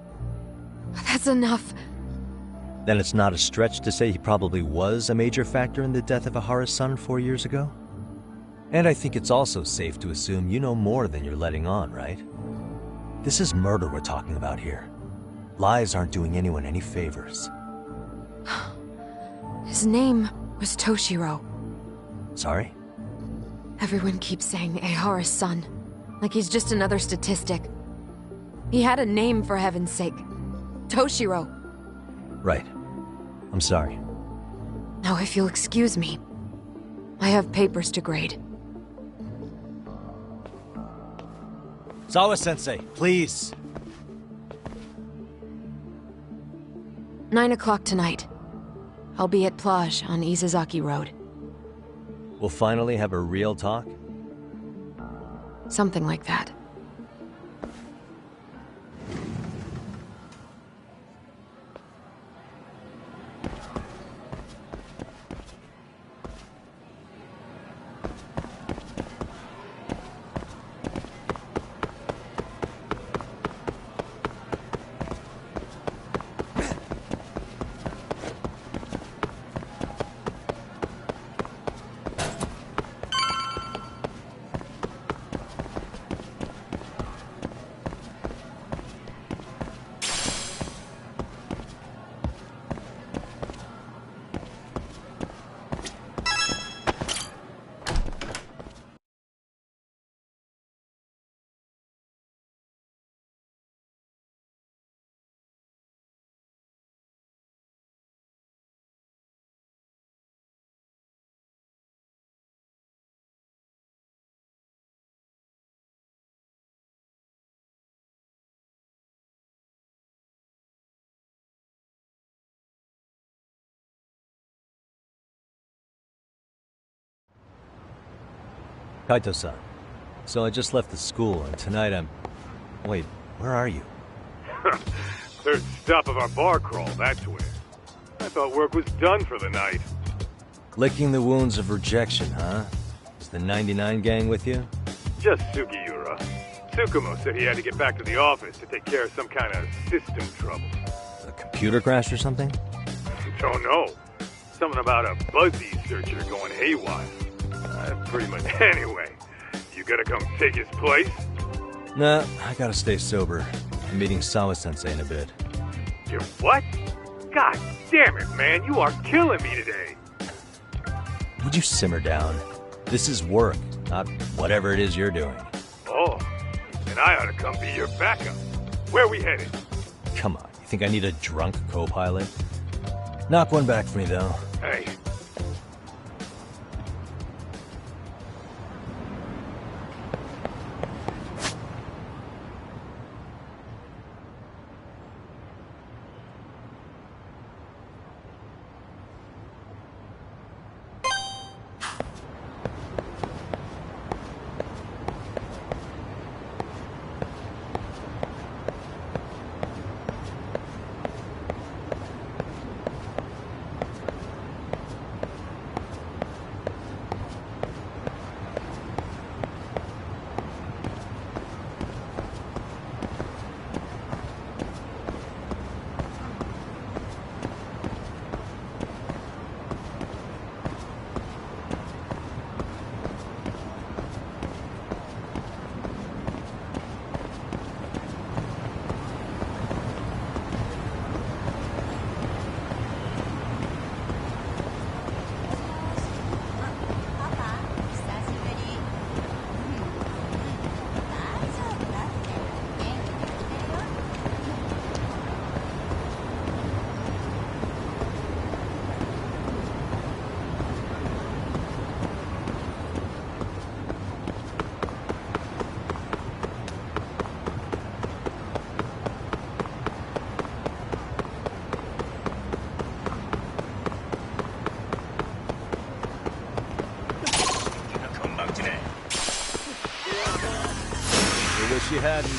That's enough. Then it's not a stretch to say he probably was a major factor in the death of Ihara's son 4 years ago? And I think it's also safe to assume you know more than you're letting on, right? This is murder we're talking about here. Lies aren't doing anyone any favors. His name was Toshiro. Sorry? Everyone keeps saying Ihara's son, like he's just another statistic. He had a name, for heaven's sake. Toshiro. Right. I'm sorry. Now, if you'll excuse me, I have papers to grade. Sawa-sensei, please. 9 o'clock tonight. I'll be at Plage on Izazaki Road. We'll finally have a real talk? Something like that. Kaito-san, So I just left the school, and tonight I'm... Wait, where are you? Third stop of our bar crawl, that's where. I thought work was done for the night. Licking the wounds of rejection, huh? Is the 99 gang with you? Just Sugiura. Tsukumo said he had to get back to the office to take care of some kind of system trouble. A computer crash or something? Don't know. Something about a Buzzy searcher going haywire. Pretty much. Anyway, you gotta come take his place? Nah, I gotta stay sober. I'm meeting Sawa-sensei in a bit. You're what? God damn it, man, you are killing me today. Would you simmer down? This is work, not whatever it is you're doing. Oh, then I ought to come be your backup. Where we headed? Come on, you think I need a drunk co-pilot? Knock one back for me, though. Hey. Wish you hadn't.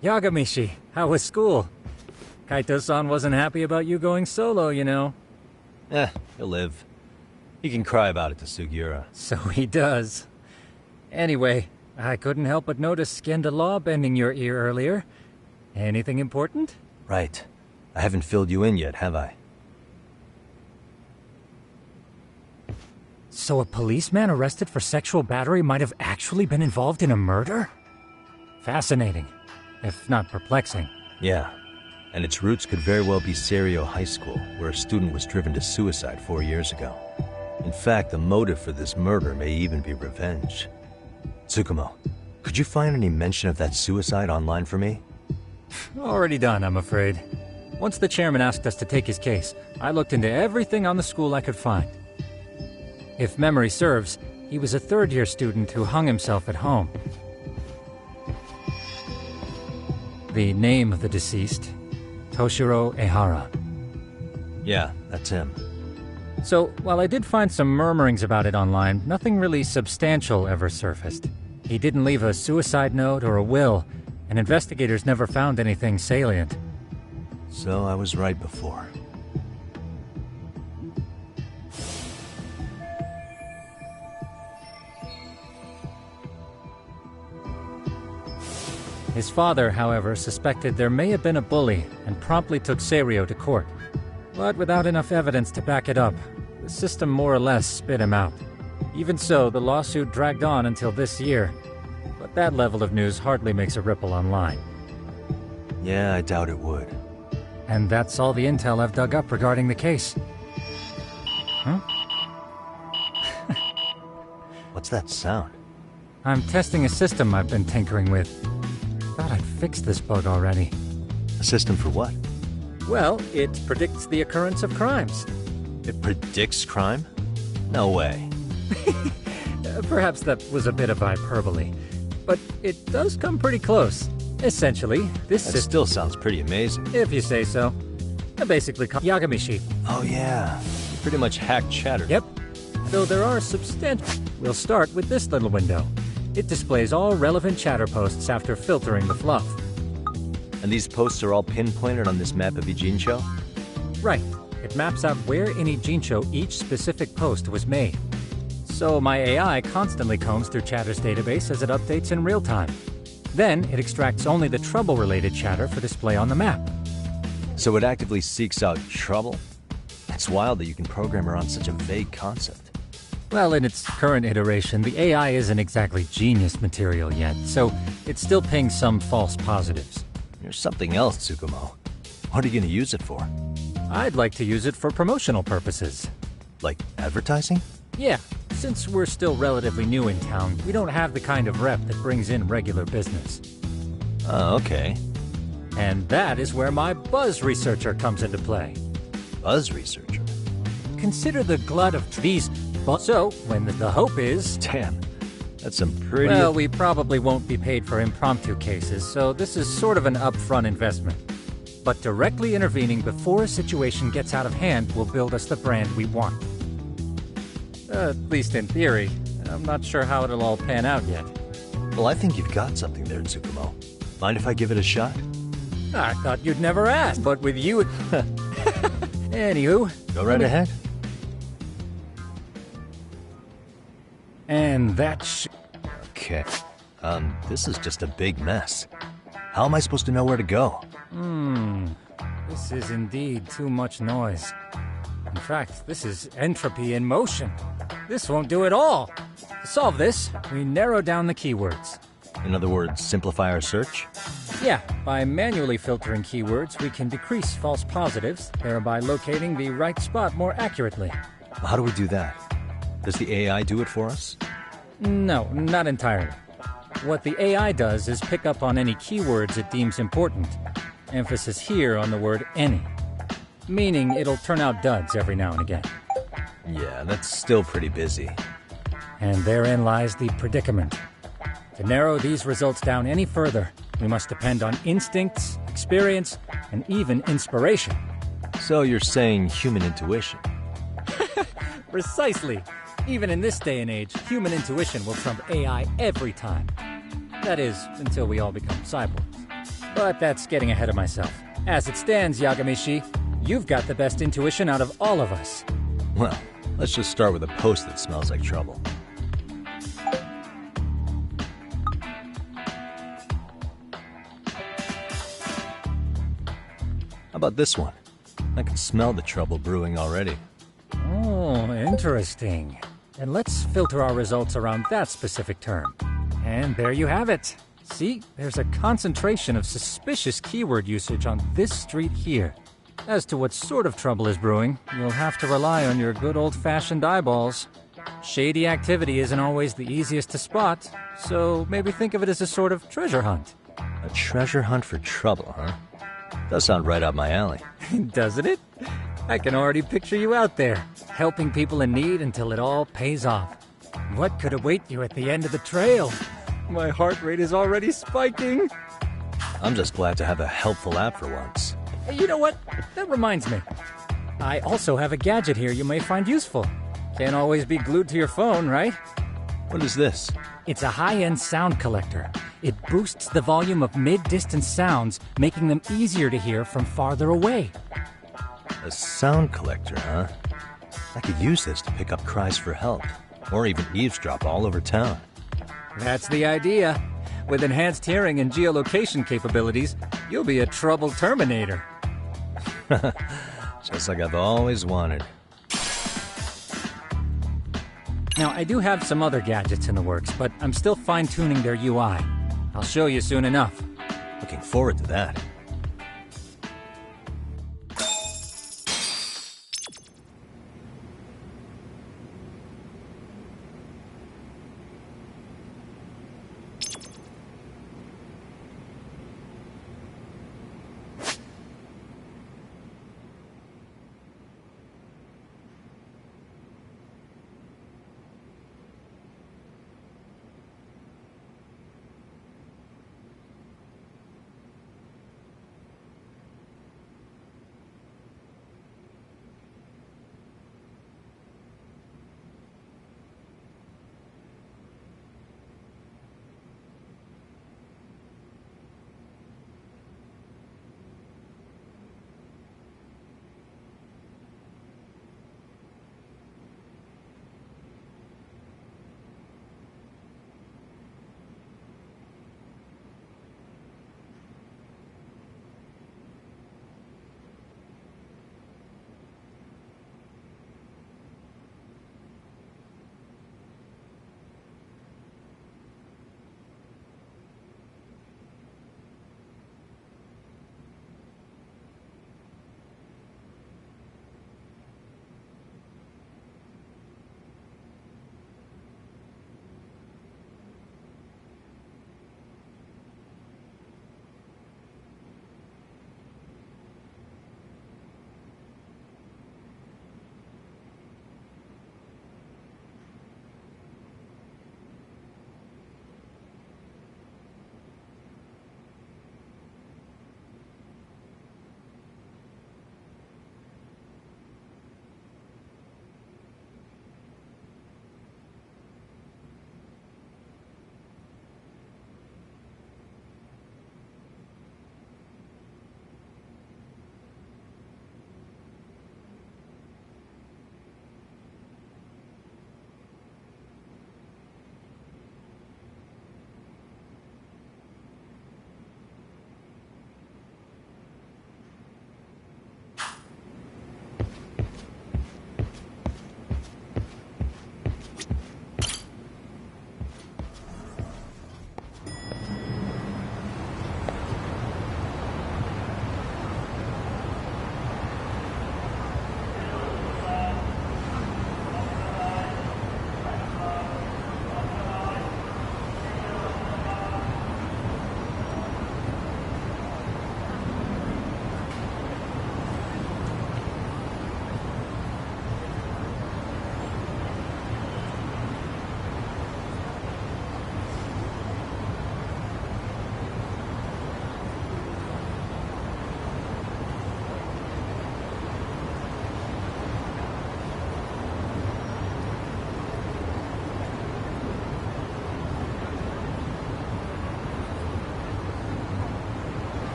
Yagamishi, how was school? Kaito-san wasn't happy about you going solo, you know. He'll live. He can cry about it to Sugiura. So he does. Anyway, I couldn't help but notice Skenda Law bending your ear earlier. Anything important? Right. I haven't filled you in yet, have I? So a policeman arrested for sexual battery might have actually been involved in a murder? Fascinating, if not perplexing. Yeah, and its roots could very well be Serio High School, where a student was driven to suicide 4 years ago. In fact, the motive for this murder may even be revenge. Tsukumo, could you find any mention of that suicide online for me? Already done, I'm afraid. Once the chairman asked us to take his case, I looked into everything on the school I could find. If memory serves, he was a third-year student who hung himself at home. the name of the deceased, Toshiro Ehara. Yeah, that's him. So, while I did find some murmurings about it online, nothing really substantial ever surfaced. He didn't leave a suicide note or a will, and investigators never found anything salient. So I was right before. His father, however, suspected there may have been a bully and promptly took Seiryo to court. But without enough evidence to back it up, the system more or less spit him out. Even so, the lawsuit dragged on until this year. But that level of news hardly makes a ripple online. Yeah, I doubt it would. And that's all the intel I've dug up regarding the case. Huh? What's that sound? I'm testing a system I've been tinkering with. Thought I'd fixed this bug already. A system for what? Well, it predicts the occurrence of crimes. It predicts crime? No way. Perhaps that was a bit of hyperbole. But it does come pretty close. Essentially, this That system still sounds pretty amazing. If you say so. Basically, Yagami-shi. Oh yeah, you pretty much hacked chatter. Yep. Though there are substantial... We'll start with this little window. It displays all relevant chatter posts after filtering the fluff. And these posts are all pinpointed on this map of Ijincho? Right. It maps out where in Ijincho each specific post was made. So my AI constantly combs through Chatter's database as it updates in real time. Then it extracts only the trouble-related chatter for display on the map. So it actively seeks out trouble? It's wild that you can program around such a vague concept. Well, in its current iteration, the AI isn't exactly genius material yet, so it still pings some false positives. There's something else, Tsukumo. What are you going to use it for? I'd like to use it for promotional purposes. Like advertising? Yeah, since we're still relatively new in town, we don't have the kind of rep that brings in regular business. Oh, okay. And that is where my buzz researcher comes into play. Buzz researcher? Consider the glut of these buzz... So, when the hope is... Damn, that's some pretty... Well, we probably won't be paid for impromptu cases, so this is sort of an upfront investment. But directly intervening before a situation gets out of hand will build us the brand we want. At least in theory. I'm not sure how it'll all pan out yet. Well, I think you've got something there, Tsukumo. Mind if I give it a shot? I thought you'd never ask, but with you... Anywho... Go right ahead. And that's... Okay. This is just a big mess. How am I supposed to know where to go? This is indeed too much noise. In fact, this is entropy in motion. This won't do it all. To solve this, we narrow down the keywords. In other words, simplify our search? Yeah, by manually filtering keywords, we can decrease false positives, thereby locating the right spot more accurately. How do we do that? Does the AI do it for us? No, not entirely. What the AI does is pick up on any keywords it deems important. Emphasis here on the word any. Meaning it'll turn out duds every now and again. Yeah, that's still pretty busy. And therein lies the predicament. To narrow these results down any further, we must depend on instincts, experience, and even inspiration. So you're saying human intuition? Precisely. Even in this day and age, human intuition will trump AI every time. That is, until we all become cyborgs. But that's getting ahead of myself. As it stands, Yagami-shi, you've got the best intuition out of all of us. Well, let's just start with a post that smells like trouble. How about this one? I can smell the trouble brewing already. Oh, interesting. And let's filter our results around that specific term. And there you have it. See, there's a concentration of suspicious keyword usage on this street here. As to what sort of trouble is brewing, you'll have to rely on your good old-fashioned eyeballs. Shady activity isn't always the easiest to spot, so maybe think of it as a sort of treasure hunt. A treasure hunt for trouble, huh? Does sound right up my alley. Doesn't it? I can already picture you out there, helping people in need until it all pays off. What could await you at the end of the trail? My heart rate is already spiking. I'm just glad to have a helpful app for once. You know what? That reminds me. I also have a gadget here you may find useful. Can't always be glued to your phone, right? What is this? It's a high-end sound collector. It boosts the volume of mid-distance sounds, making them easier to hear from farther away. A sound collector, huh? I could use this to pick up cries for help, or even eavesdrop all over town. That's the idea. With enhanced hearing and geolocation capabilities, you'll be a trouble terminator. Just like I've always wanted. Now, I do have some other gadgets in the works, but I'm still fine-tuning their UI. I'll show you soon enough. Looking forward to that.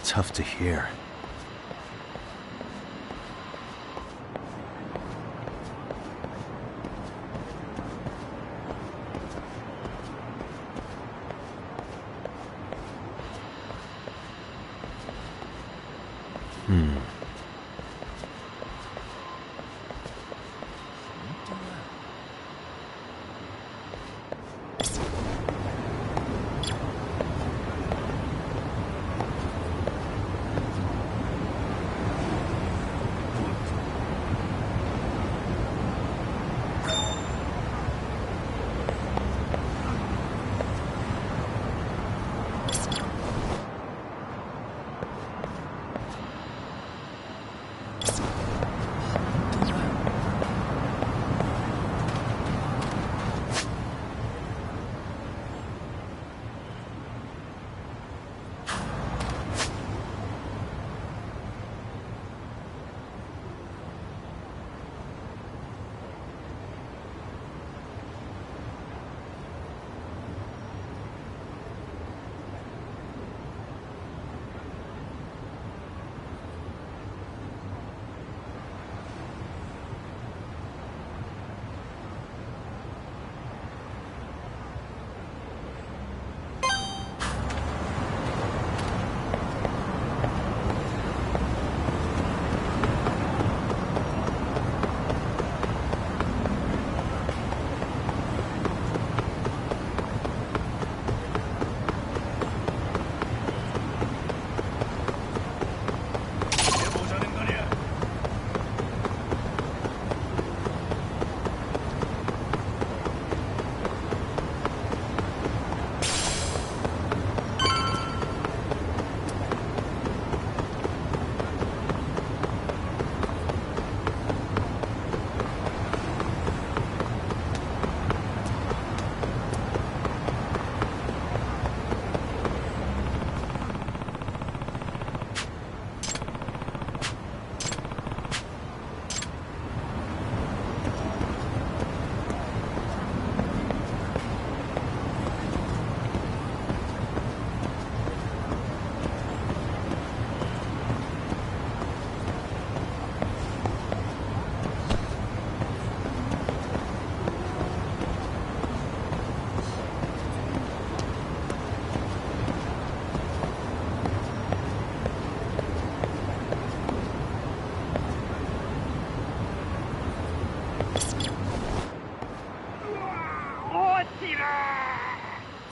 Tough to hear.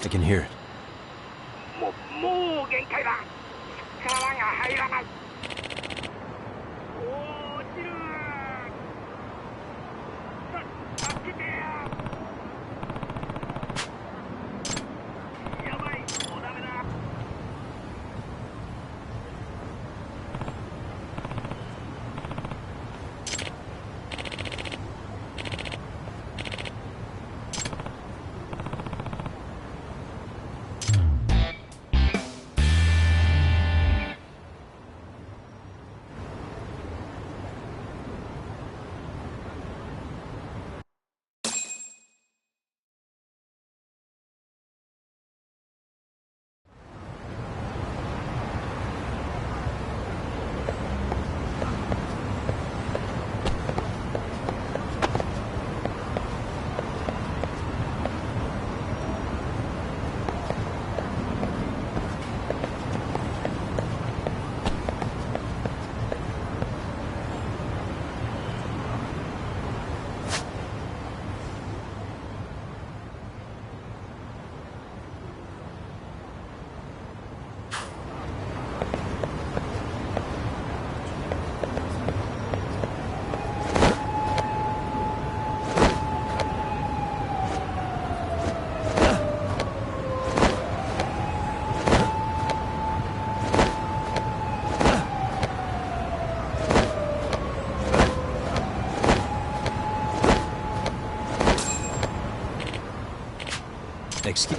I can hear it. もう限界だ。力が入らない。落ちる。助けて。やばい、もうダメだ。Excuse...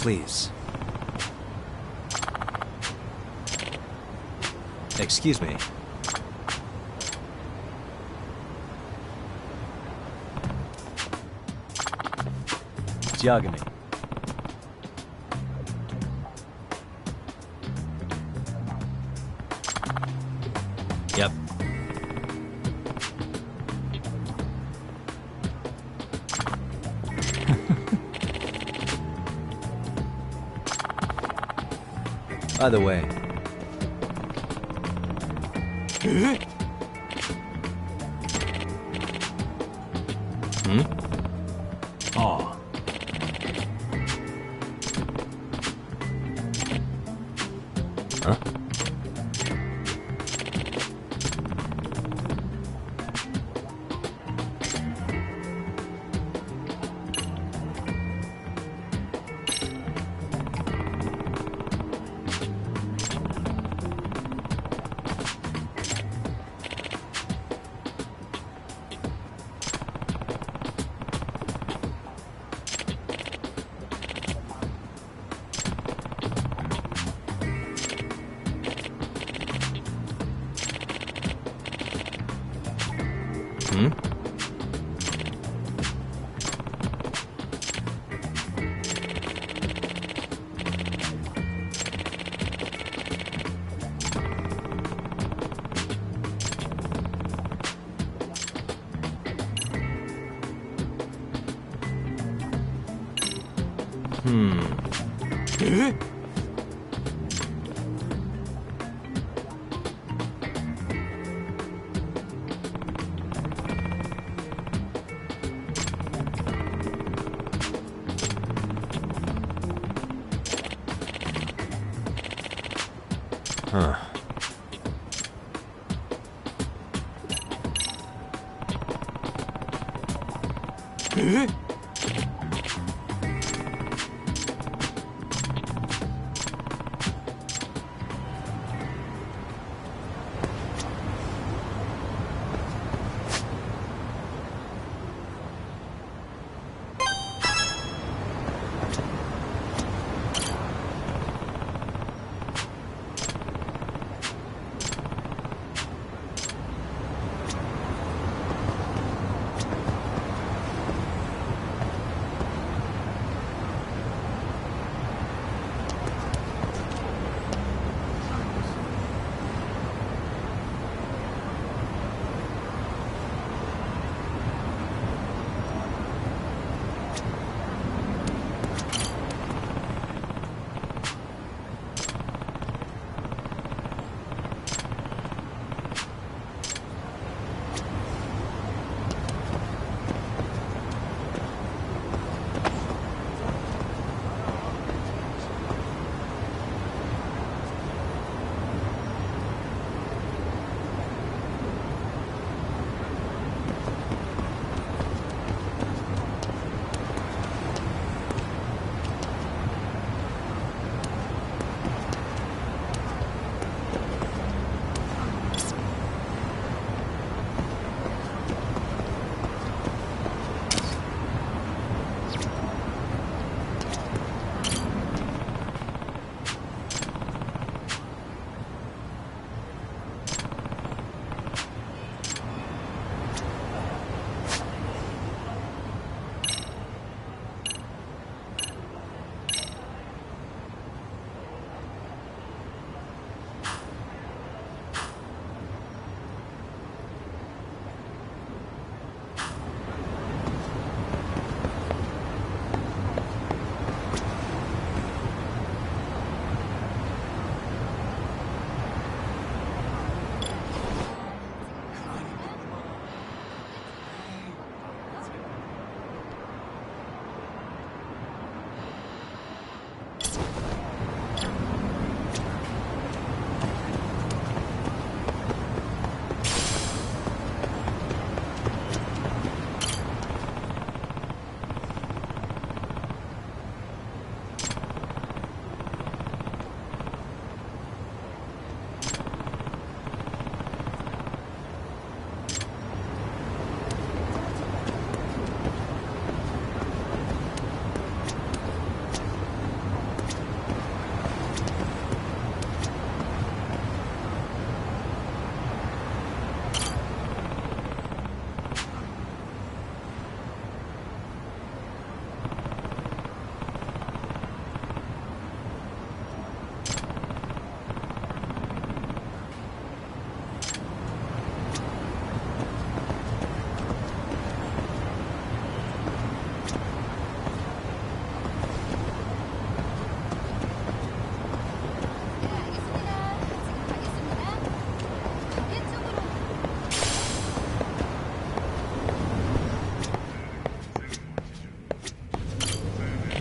Please. Excuse me. Diagamy. Yep. Either way. Hmm? Oh. Huh? Hmm? Huh.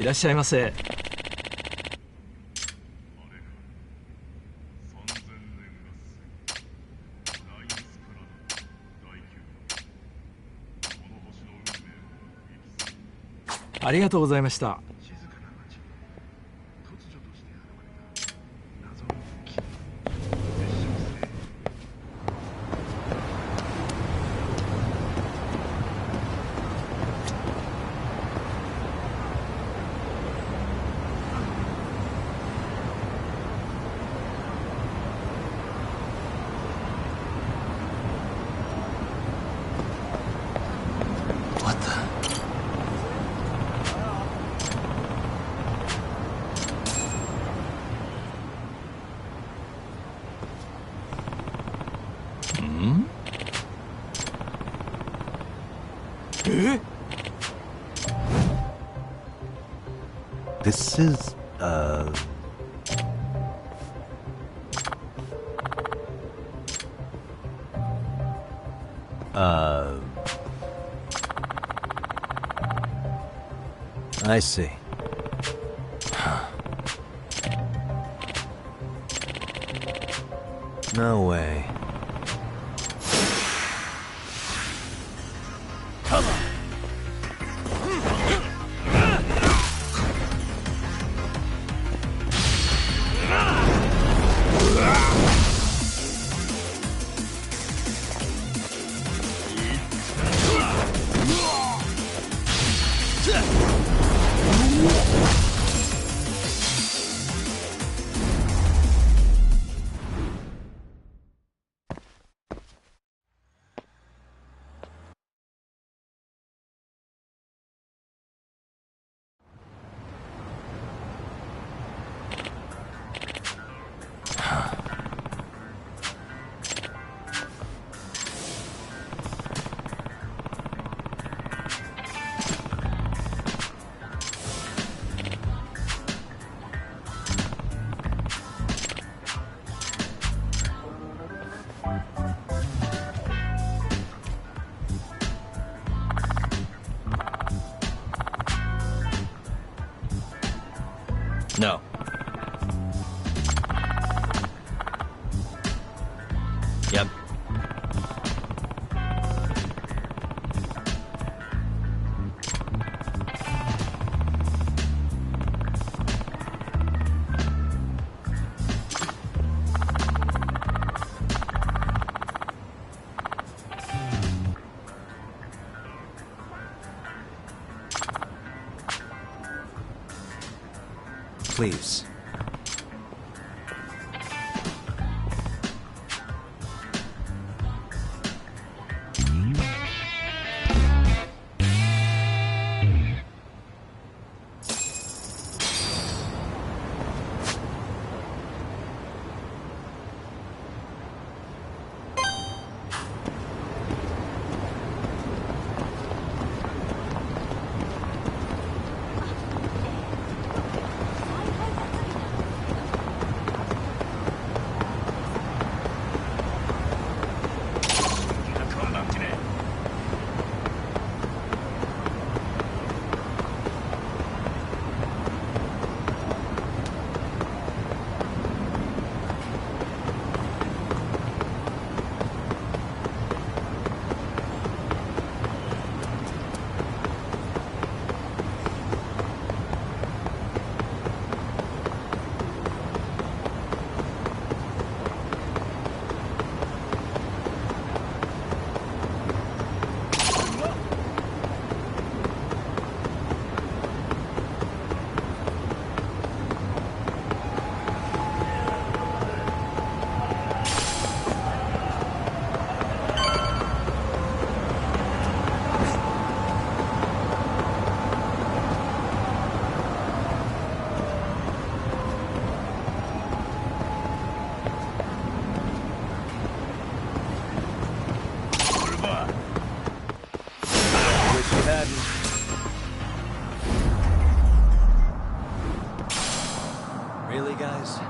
いらっしゃいませ。ありがとうございました。This is, I see. No way. Come on. No. Yep. Please. Really, guys?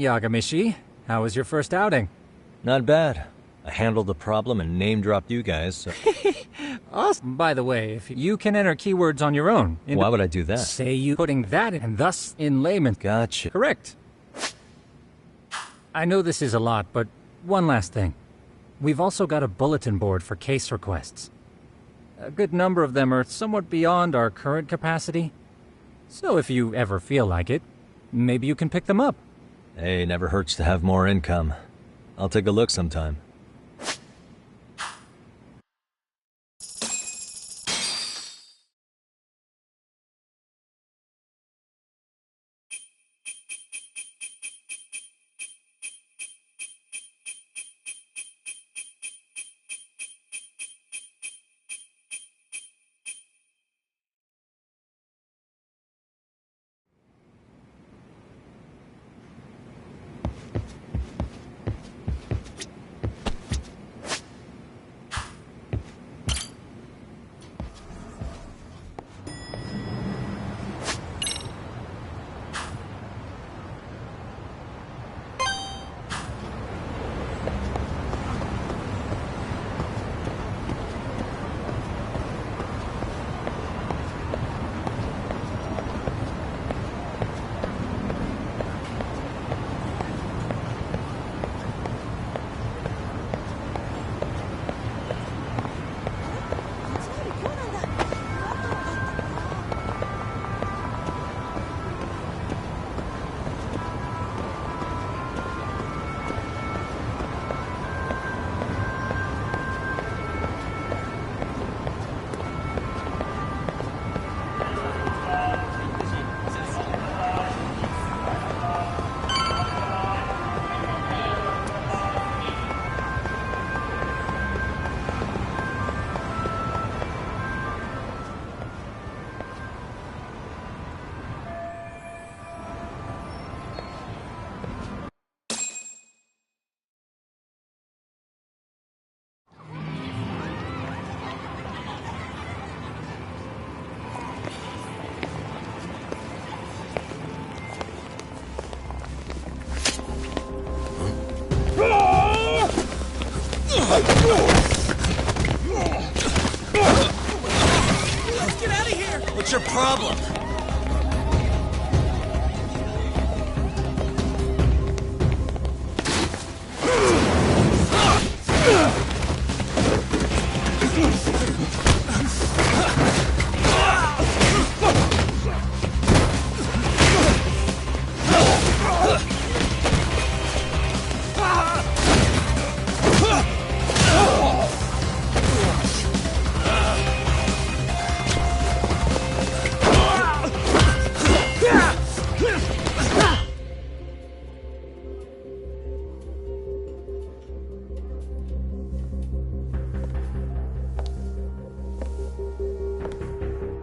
Yagamishi. How was your first outing? Not bad. I handled the problem and name-dropped you guys, so... Awesome. By the way, if you can enter keywords on your own... Why would I do that? Say you putting that in, and thus in layman. Gotcha. Correct. I know this is a lot, but one last thing. We've also got a bulletin board for case requests. A good number of them are somewhat beyond our current capacity. So if you ever feel like it, maybe you can pick them up. Hey, never hurts to have more income. I'll take a look sometime. Get out of here! What's your problem?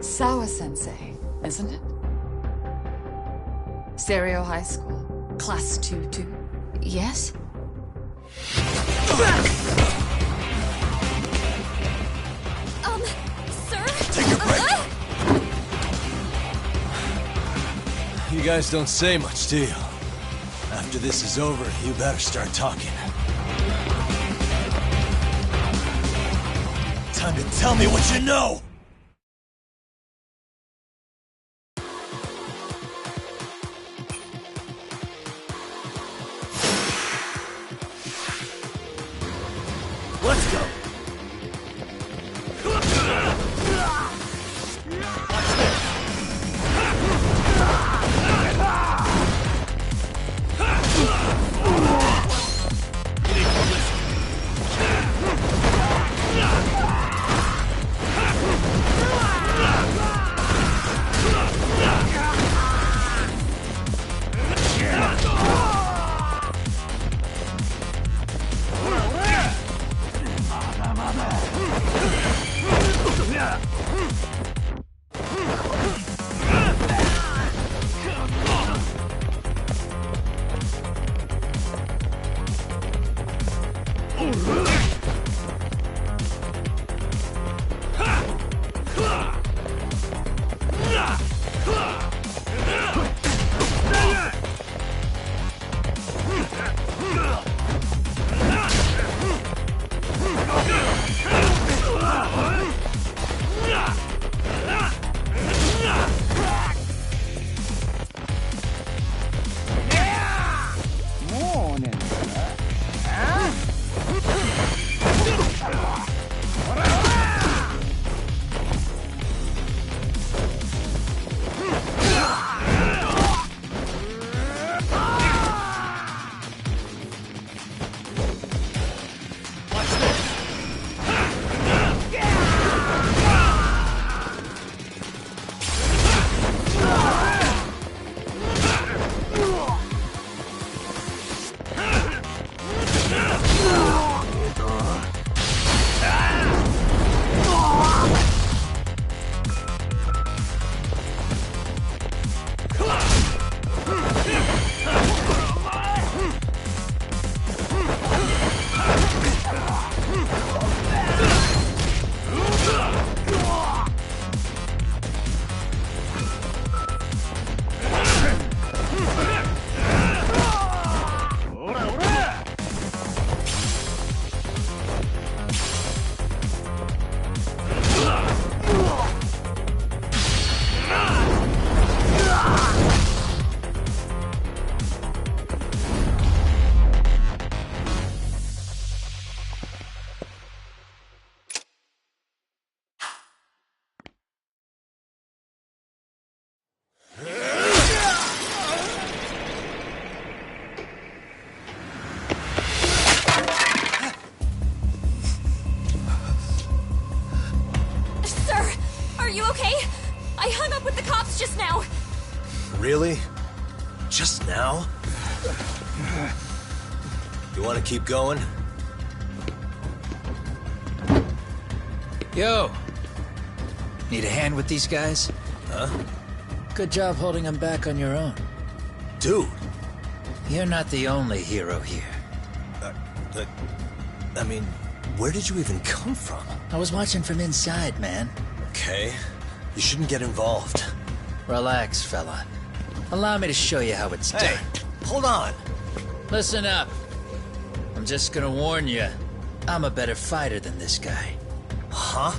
Sawa-sensei, isn't it? Stereo High School, Class 2-2. Yes? Sir? Take a break! You guys don't say much, do you? After this is over, you better start talking. Time to tell me what you know! Let's go! Really? Just now? You want to keep going? Yo! Need a hand with these guys? Huh? Good job holding them back on your own. Dude! You're not the only hero here. I mean, where did you even come from? I was watching from inside, man. Okay. You shouldn't get involved. Relax, fella. Allow me to show you how it's done. Hey, hold on! Listen up. I'm just gonna warn you. I'm a better fighter than this guy. Huh?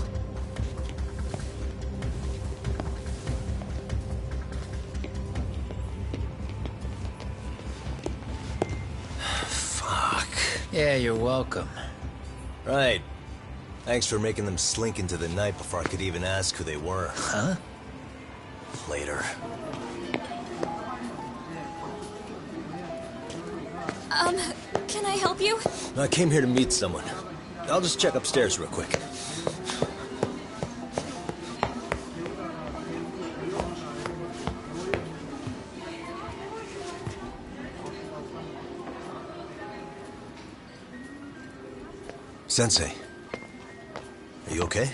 Fuck. Yeah, you're welcome. Right. Thanks for making them slink into the night before I could even ask who they were. Huh? Later. Can I help you? I came here to meet someone. I'll just check upstairs real quick. Sensei, are you okay?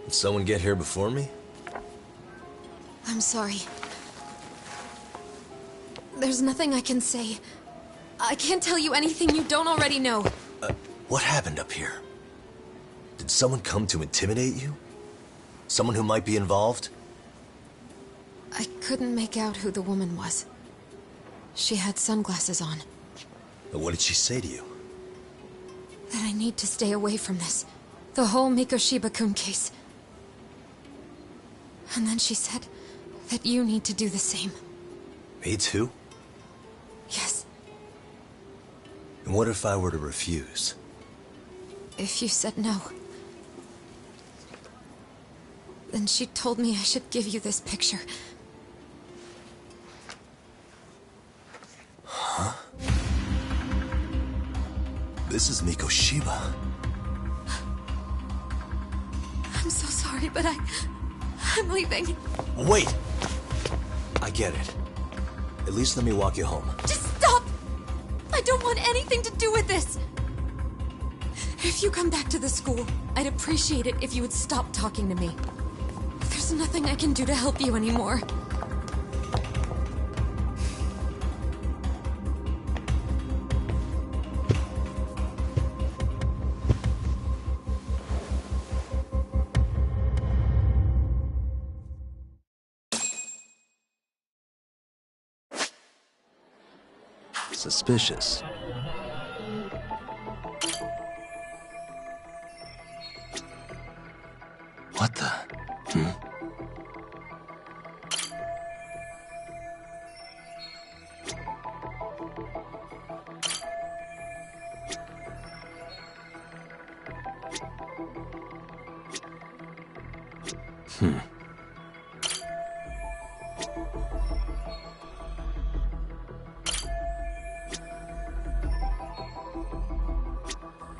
Did someone get here before me? I'm sorry. There's nothing I can say. I can't tell you anything you don't already know. What happened up here? Did someone come to intimidate you? Someone who might be involved? I couldn't make out who the woman was. She had sunglasses on. What did she say to you? That I need to stay away from this. The whole Mikoshiba-kun case. And then she said that you need to do the same. Me too? Yes. And what if I were to refuse? If you said no. Then she told me I should give you this picture. Huh? This is Mikoshiba. I'm so sorry, but I'm leaving. Wait! I get it. At least let me walk you home. Just stop! I don't want anything to do with this! If you come back to the school, I'd appreciate it if you would stop talking to me. There's nothing I can do to help you anymore. Suspicious. What the?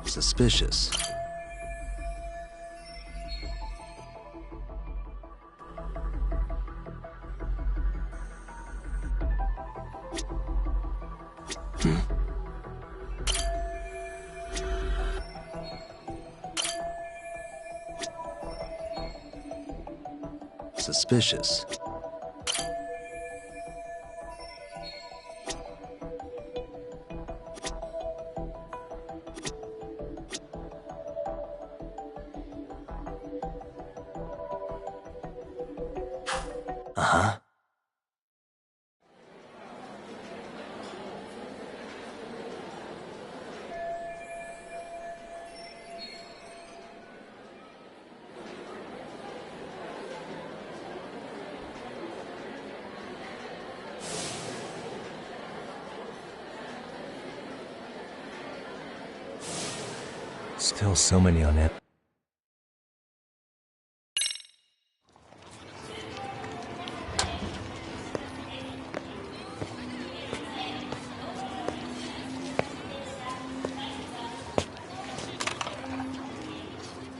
Suspicious. Suspicious. Uh-huh. Still so many on it.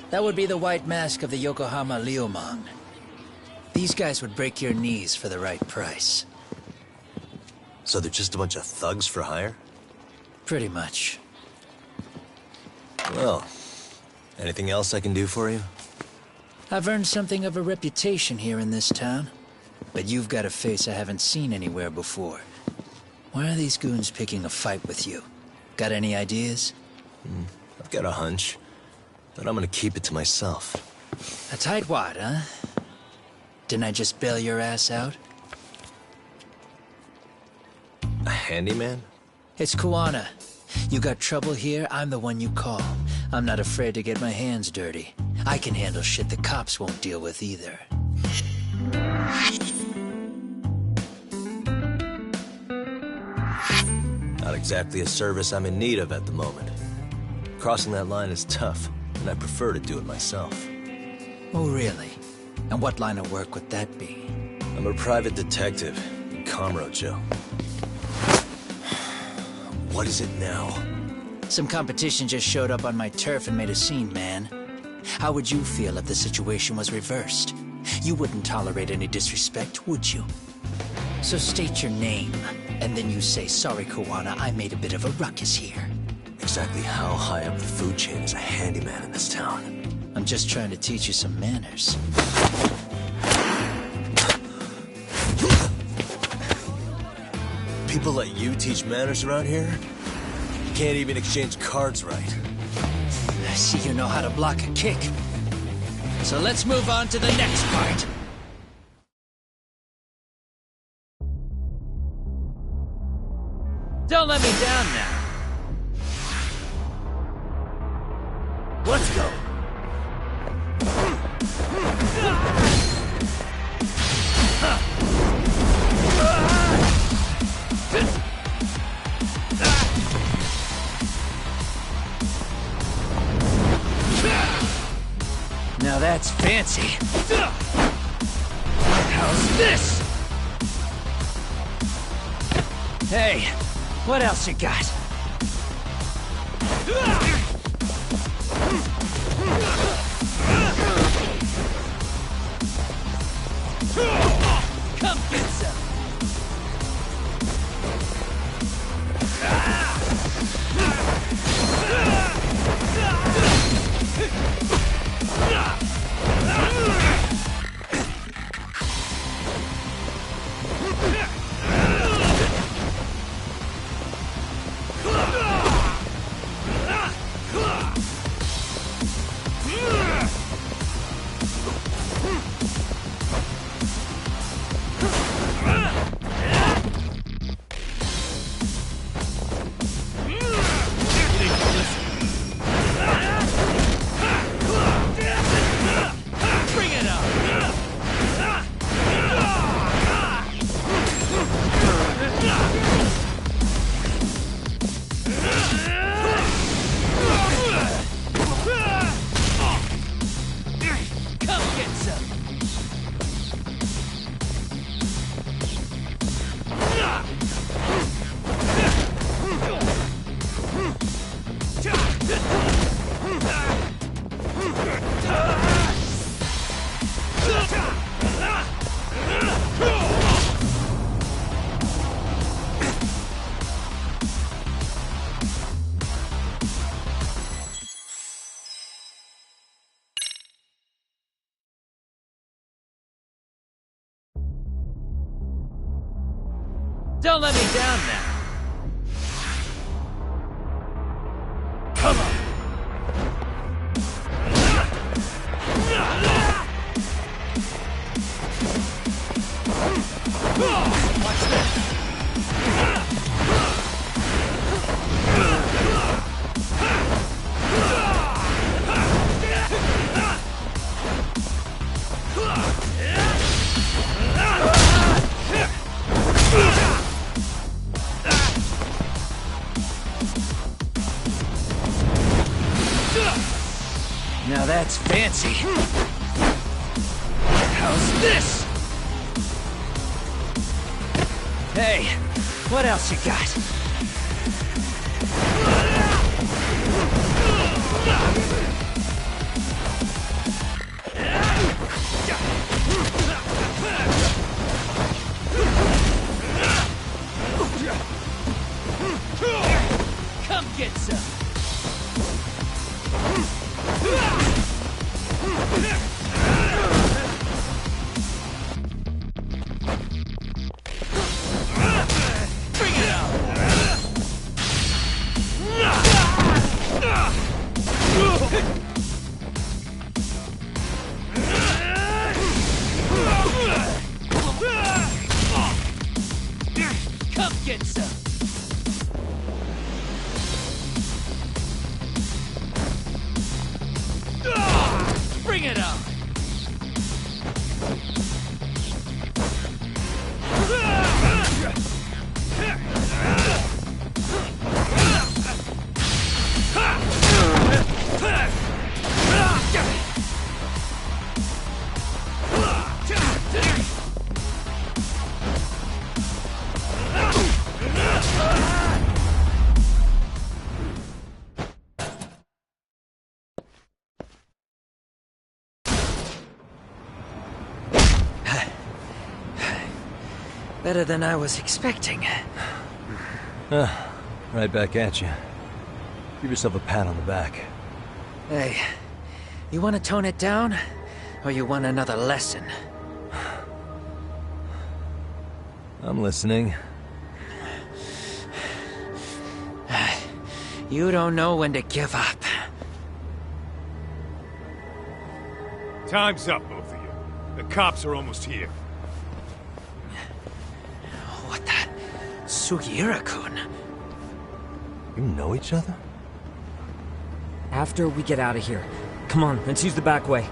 That would be the white mask of the Yokohama Liumang. These guys would break your knees for the right price. So they're just a bunch of thugs for hire? Pretty much. Well, anything else I can do for you? I've earned something of a reputation here in this town. But you've got a face I haven't seen anywhere before. Why are these goons picking a fight with you? Got any ideas? I've got a hunch, but I'm gonna keep it to myself. A tightwad, huh? Didn't I just bail your ass out? A handyman? It's Kuwana. You got trouble here, I'm the one you call. I'm not afraid to get my hands dirty. I can handle shit the cops won't deal with either. Not exactly a service I'm in need of at the moment. Crossing that line is tough, and I prefer to do it myself. Oh, really? And what line of work would that be? I'm a private detective in Kamurocho. What is it now? Some competition just showed up on my turf and made a scene, man. How would you feel if the situation was reversed? You wouldn't tolerate any disrespect, would you? So state your name, and then you say, "Sorry, Kuwana, I made a bit of a ruckus here." Exactly how high up the food chain is a handyman in this town? I'm just trying to teach you some manners. People let you teach manners around here? You can't even exchange cards right. I see you know how to block a kick. So let's move on to the next part. Don't let me down now. Let's go. Now that's fancy. How's this? Hey, what else you got? Come get some. Don't let me down now. Come on. Watch this. Now that's fancy. How's this? Hey, what else you got? Come get some! Bring it on! Come get some! Bring it on! Better than I was expecting. Right back at you. Give yourself a pat on the back. Hey, you want to tone it down? Or you want another lesson? I'm listening. You don't know when to give up. Time's up, both of you. The cops are almost here. What the... Sugiura-kun? You know each other? After we get out of here. Come on, let's use the back way.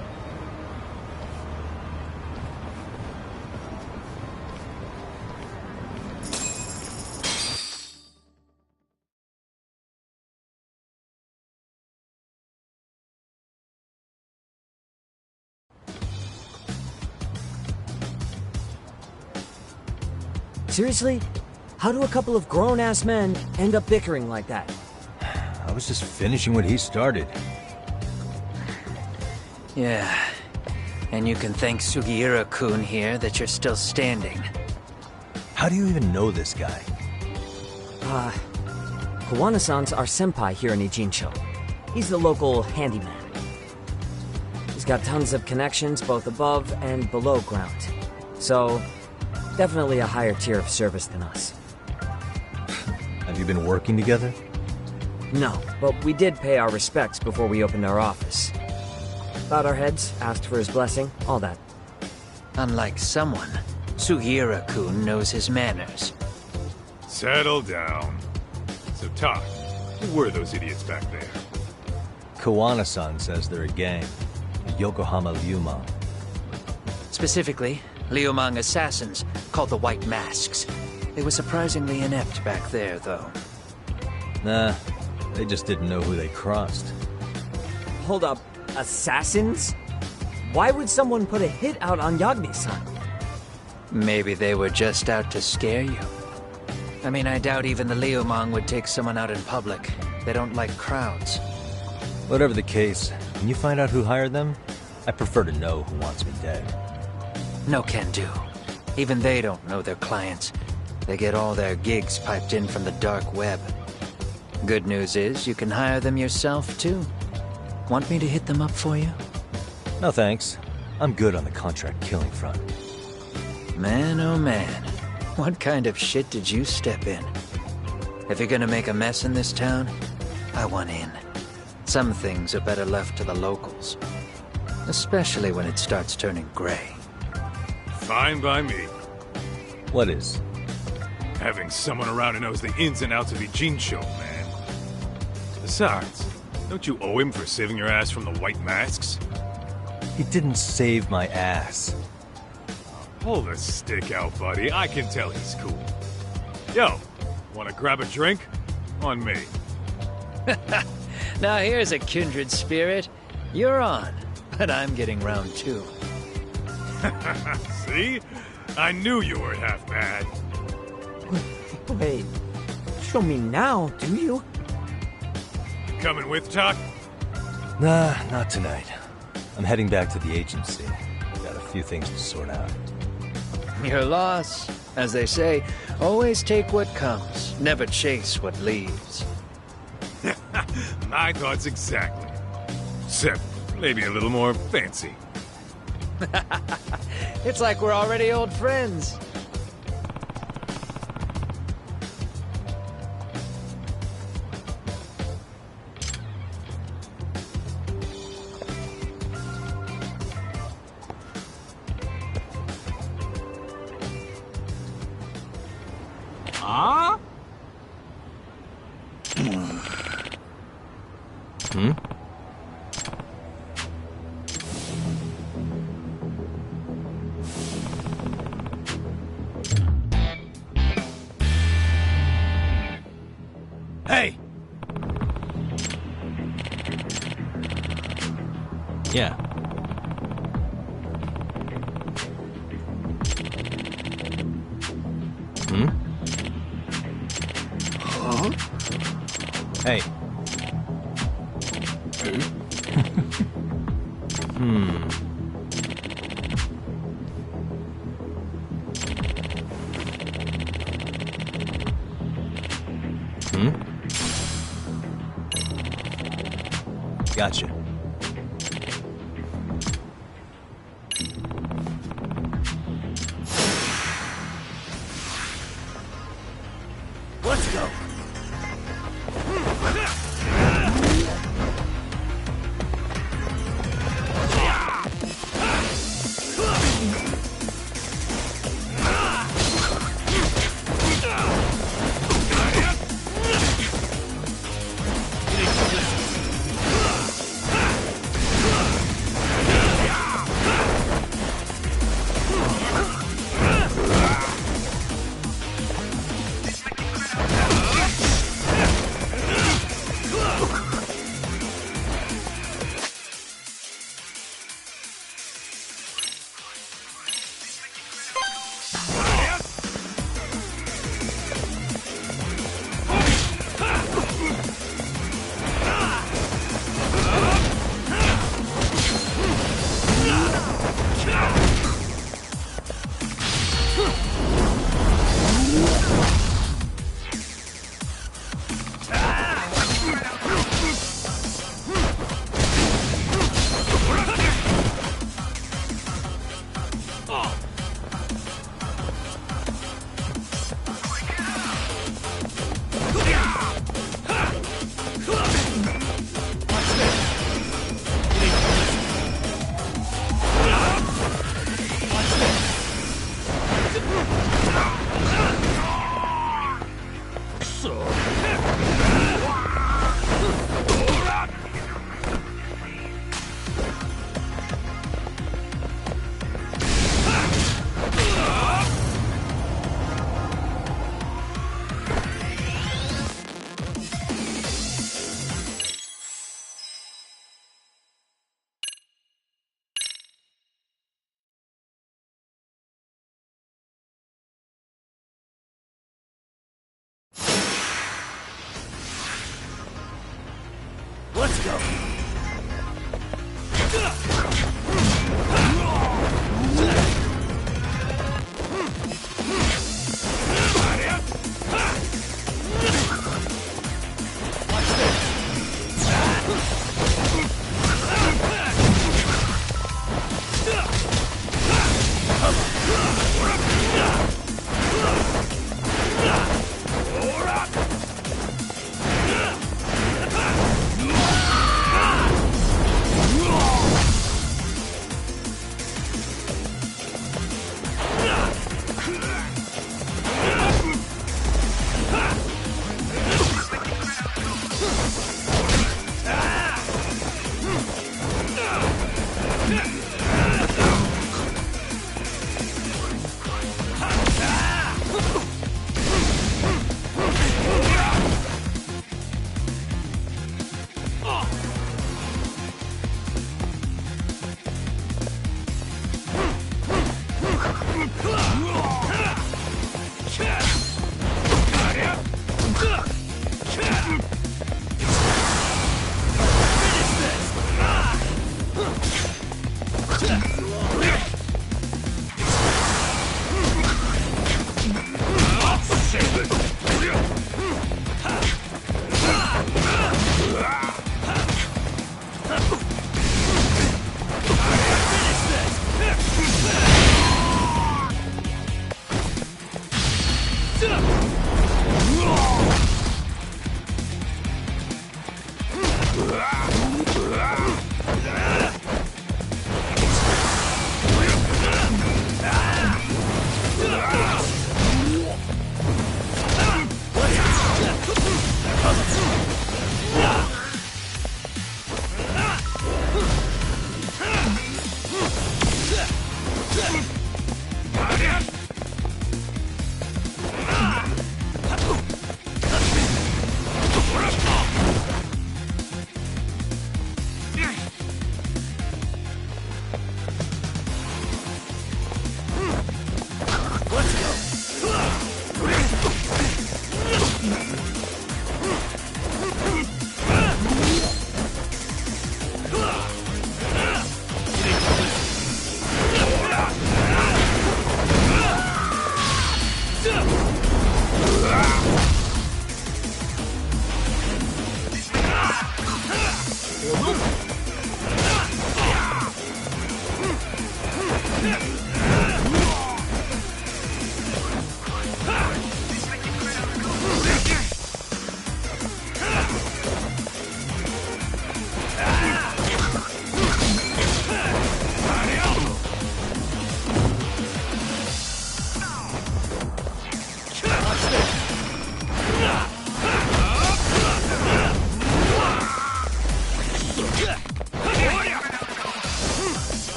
Seriously? How do a couple of grown-ass men end up bickering like that? I was just finishing what he started. Yeah. And you can thank Sugiura-kun here that you're still standing. How do you even know this guy? Kawana-san's our senpai here in Ijincho. He's the local handyman. He's got tons of connections both above and below ground. So, definitely a higher tier of service than us. Have you been working together? No, but we did pay our respects before we opened our office. Bowed our heads, asked for his blessing, all that. Unlike someone, Sugiura-kun knows his manners. Settle down. So, Todd, who were those idiots back there? Kawana-san says they're a gang. The Yokohama Liumang. Specifically, Liumang assassins, called the White Masks. They were surprisingly inept back there, though. Nah, they just didn't know who they crossed. Hold up, assassins? Why would someone put a hit out on Yagami-san? Maybe they were just out to scare you. I mean, I doubt even the Liumang would take someone out in public. They don't like crowds. Whatever the case, when you find out who hired them, I prefer to know who wants me dead. No can do. Even they don't know their clients. They get all their gigs piped in from the dark web. Good news is, you can hire them yourself, too. Want me to hit them up for you? No thanks. I'm good on the contract killing front. Man, oh man. What kind of shit did you step in? If you're gonna make a mess in this town, I want in. Some things are better left to the locals. Especially when it starts turning gray. Fine by me. What is? Having someone around who knows the ins and outs of the Ijincho, man. Besides, don't you owe him for saving your ass from the White Masks? He didn't save my ass. Pull the stick out, buddy. I can tell he's cool. Yo, wanna grab a drink? On me. Now here's a kindred spirit. You're on, but I'm getting round two. See? I knew you weren't half bad. Wait, show me now, do you? Coming with, Doc? Nah, not tonight. I'm heading back to the agency. Got a few things to sort out. Your loss. As they say, always take what comes, never chase what leaves. My thoughts exactly. Except maybe a little more fancy. It's like we're already old friends. Huh? Hmm? Hey! Yeah. Hmm? Huh? Hey. Hmm. Hmm? Gotcha. Let's go. Let's go.